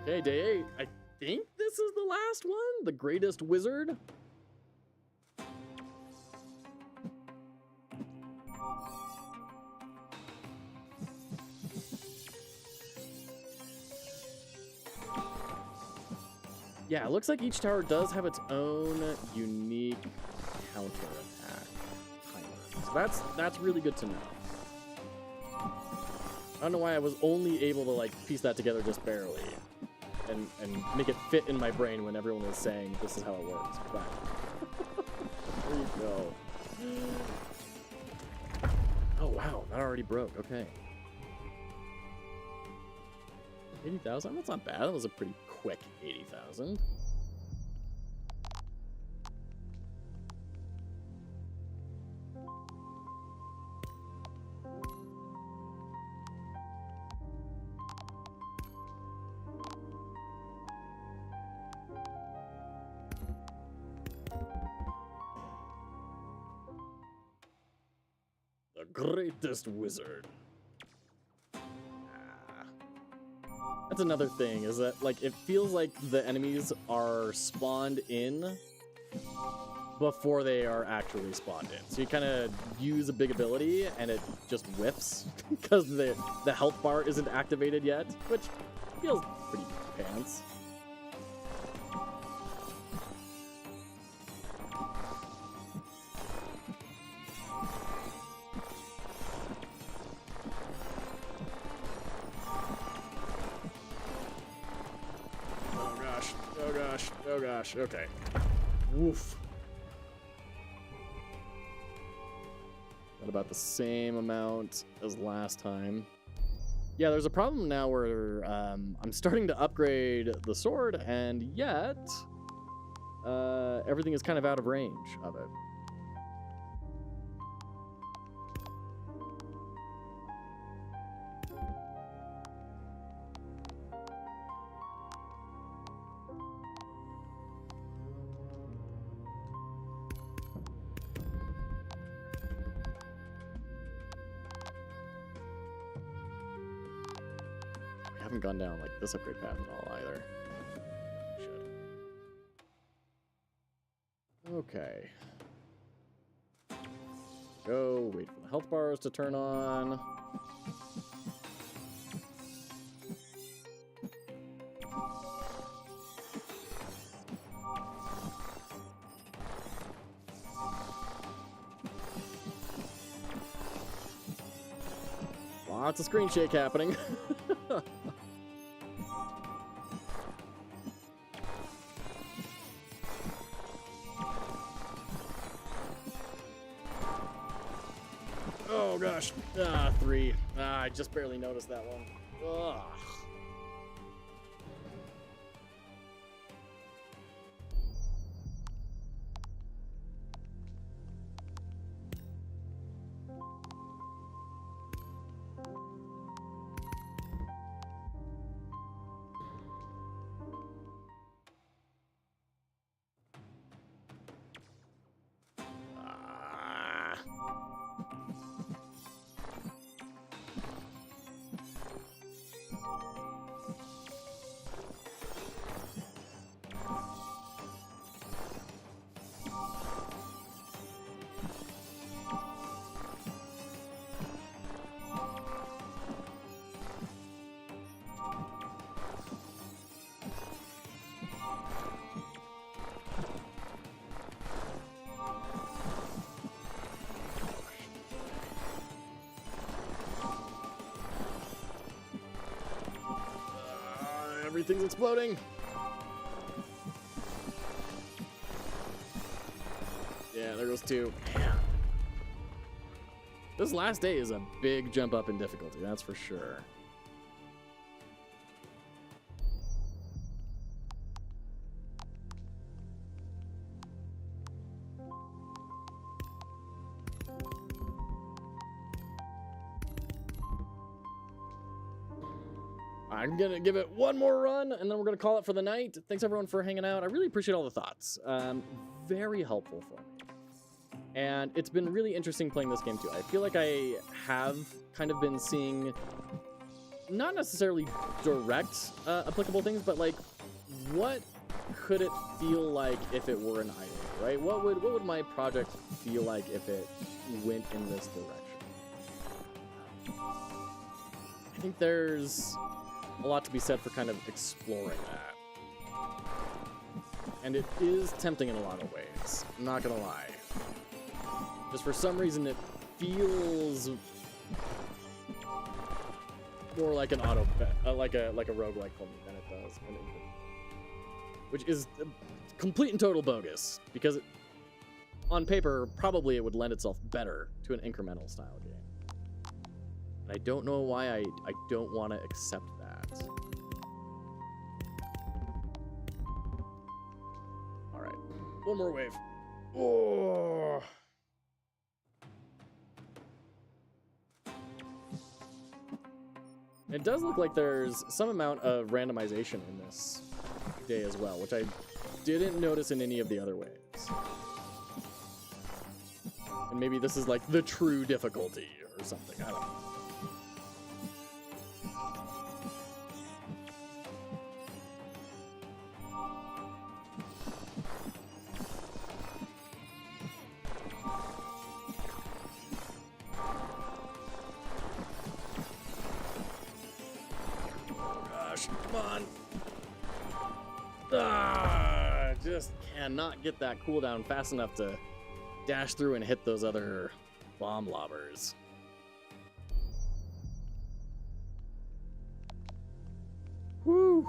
Okay, day 8. I think this is the last one. The greatest wizard. Yeah, it looks like each tower does have its own unique counter-attack timer. So that's really good to know. I don't know why I was only able to like piece that together just barely and make it fit in my brain when everyone was saying this is how it works. But there you go. Oh wow, that already broke. Okay. 80,000? That's not bad. That was a pretty quick 80,000. The greatest wizard. That's another thing, is that like it feels like the enemies are spawned in before they are actually spawned in. So you kind of use a big ability and it just whiffs because the health bar isn't activated yet, which feels pretty pants. Oh gosh, okay. Woof. Got about the same amount as last time. Yeah, there's a problem now where I'm starting to upgrade the sword, and yet everything is kind of out of range of it. Haven't gone down like this upgrade path at all either. Should. Okay. Go. Wait for the health bars to turn on. Lots of screen shake happening. Oh gosh. 3. I just barely noticed that one. Ugh. Everything's exploding. Yeah, there goes 2. Man. This last day is a big jump up in difficulty, that's for sure. I'm gonna give it one more run, and then we're gonna call it for the night. Thanks everyone for hanging out. I really appreciate all the thoughts. Very helpful for me. And it's been really interesting playing this game too. I feel like I have kind of been seeing, not necessarily direct applicable things, but like, what could it feel like if it were an island, right? What would my project feel like if it went in this direction? I think there's a lot to be said for kind of exploring that. And it is tempting in a lot of ways, I'm not gonna lie. Just for some reason it feels more like an auto like a roguelike for me than it does which is complete and total bogus, because on paper probably it would lend itself better to an incremental style game. And I don't know why I don't want to accept that. All right, one more wave. Oh. It does look like there's some amount of randomization in this day as well, which I didn't notice in any of the other waves. And maybe this is like the true difficulty or something, I don't know. Come on. Just cannot get that cooldown fast enough to dash through and hit those other bomb lobbers. Whew.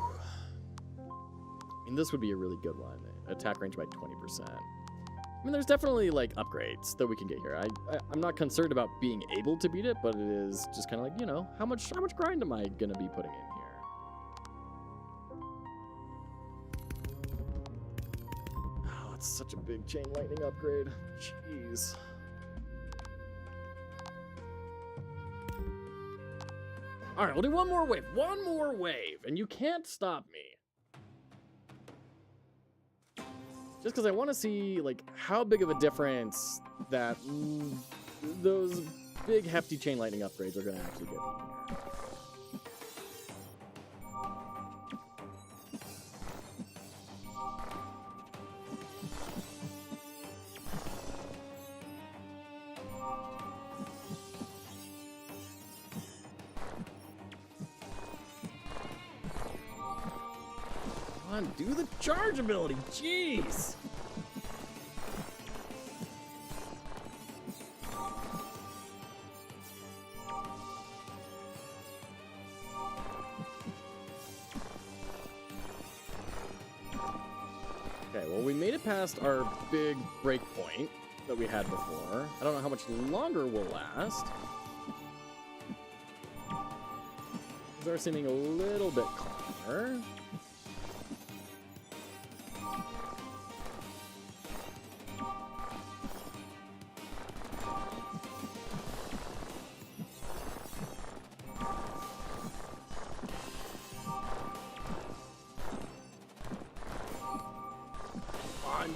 I mean, this would be a really good one. Attack range by 20%. I mean, there's definitely like upgrades that we can get here. I'm not concerned about being able to beat it, but it is just kind of like, you know, how much grind am I gonna be putting in here? That's such a big chain lightning upgrade. Jeez. All right, we'll do one more wave. One more wave, and you can't stop me. Just because I want to see like how big of a difference that those big hefty chain lightning upgrades are going to actually give me here. on, do the charge ability. Jeez. Okay, well, we made it past our big break point that we had before. I don't know how much longer we'll last. These are seeming a little bit calmer.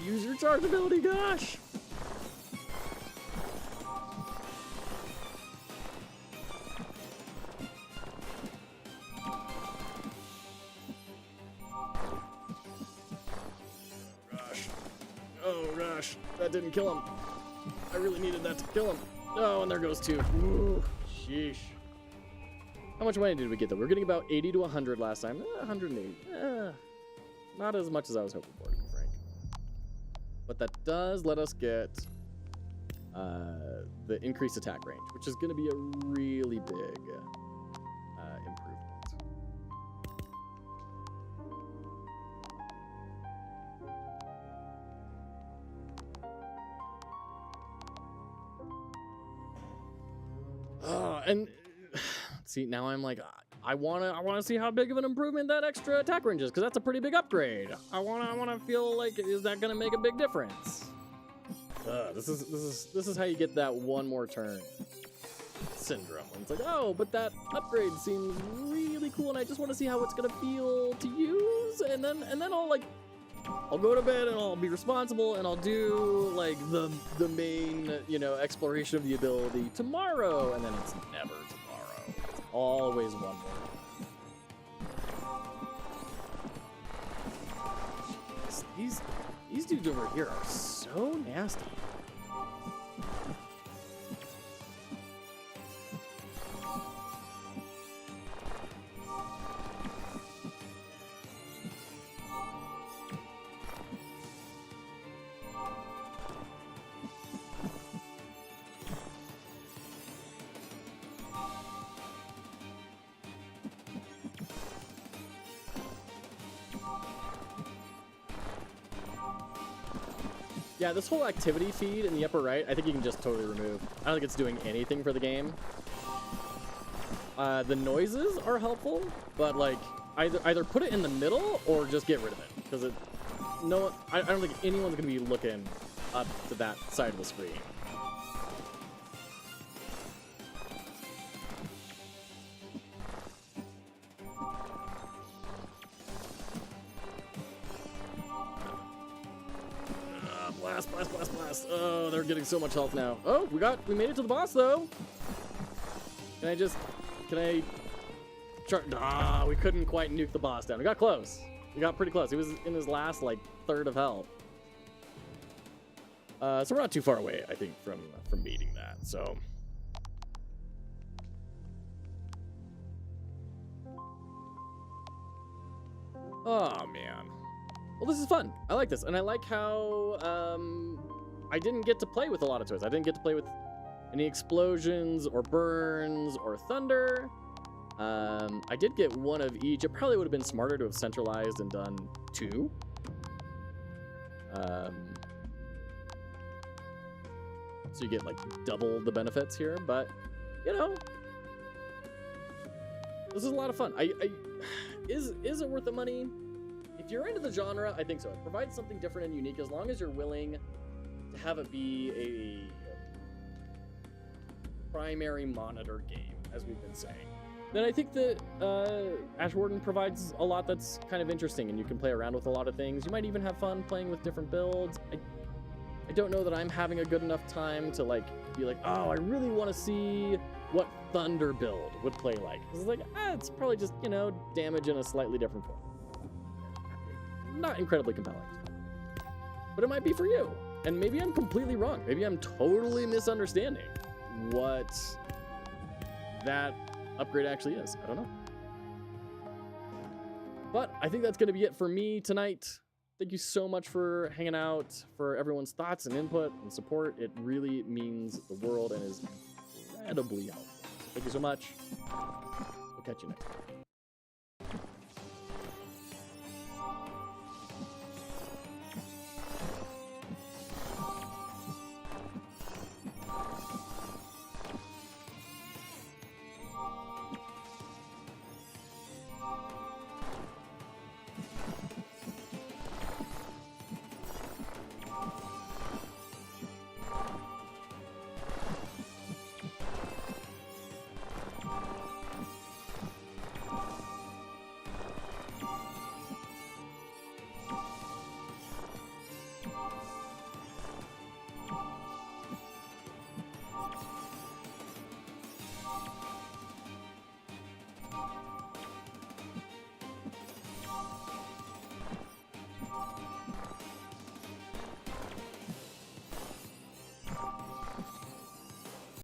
Use your charge ability, gosh! Gosh. Oh gosh, that didn't kill him. I really needed that to kill him. Oh, and there goes two. Ooh, sheesh. How much money did we get though? We were getting about 80 to 100 last time. 180. Not as much as I was hoping for, to be frank. But that does let us get the increased attack range, which is going to be a really big improvement. And see, now I'm like, I wanna see how big of an improvement that extra attack range is, because that's a pretty big upgrade. I wanna feel like, is that gonna make a big difference? This is how you get that one more turn syndrome. And it's like, oh, but that upgrade seems really cool, and I just want to see how it's gonna feel to use, and then I'll go to bed and I'll be responsible and I'll do like the main, exploration of the ability tomorrow, and then it's never tomorrow. It's always one more. These dudes over here are so nasty. Yeah, this whole activity feed in the upper right, I think you can just totally remove. I don't think it's doing anything for the game. The noises are helpful, but like either put it in the middle or just get rid of it, because I don't think anyone's gonna be looking up to that side of the screen. Blast. Oh, they're getting so much health now. Oh, we made it to the boss though. Can I we couldn't quite nuke the boss down. We got close. We got pretty close. He was in his last like third of health. So we're not too far away, I think, from beating that. So oh man. Well, this is fun. I like this, and I like how I didn't get to play with a lot of toys. I didn't get to play with any explosions or burns or thunder. I did get one of each. It probably would have been smarter to have centralized and done two. So you get like double the benefits here, but this is a lot of fun. Is it worth the money? If you're into the genre, I think so. It provides something different and unique, as long as you're willing to have it be a primary monitor game, as we've been saying. Then I think that Ash Warden provides a lot that's kind of interesting, and you can play around with a lot of things. You might even have fun playing with different builds. I don't know that I'm having a good enough time to be like, oh, I really want to see what Thunder build would play like. It's like, it's probably just, damage in a slightly different form. Not incredibly compelling, but it might be for you. And maybe I'm completely wrong. Maybe I'm totally misunderstanding what that upgrade actually is. I don't know. But I think that's going to be it for me tonight. Thank you so much for hanging out, for everyone's thoughts and input and support. It really means the world and is incredibly helpful. So thank you so much. We'll catch you next time.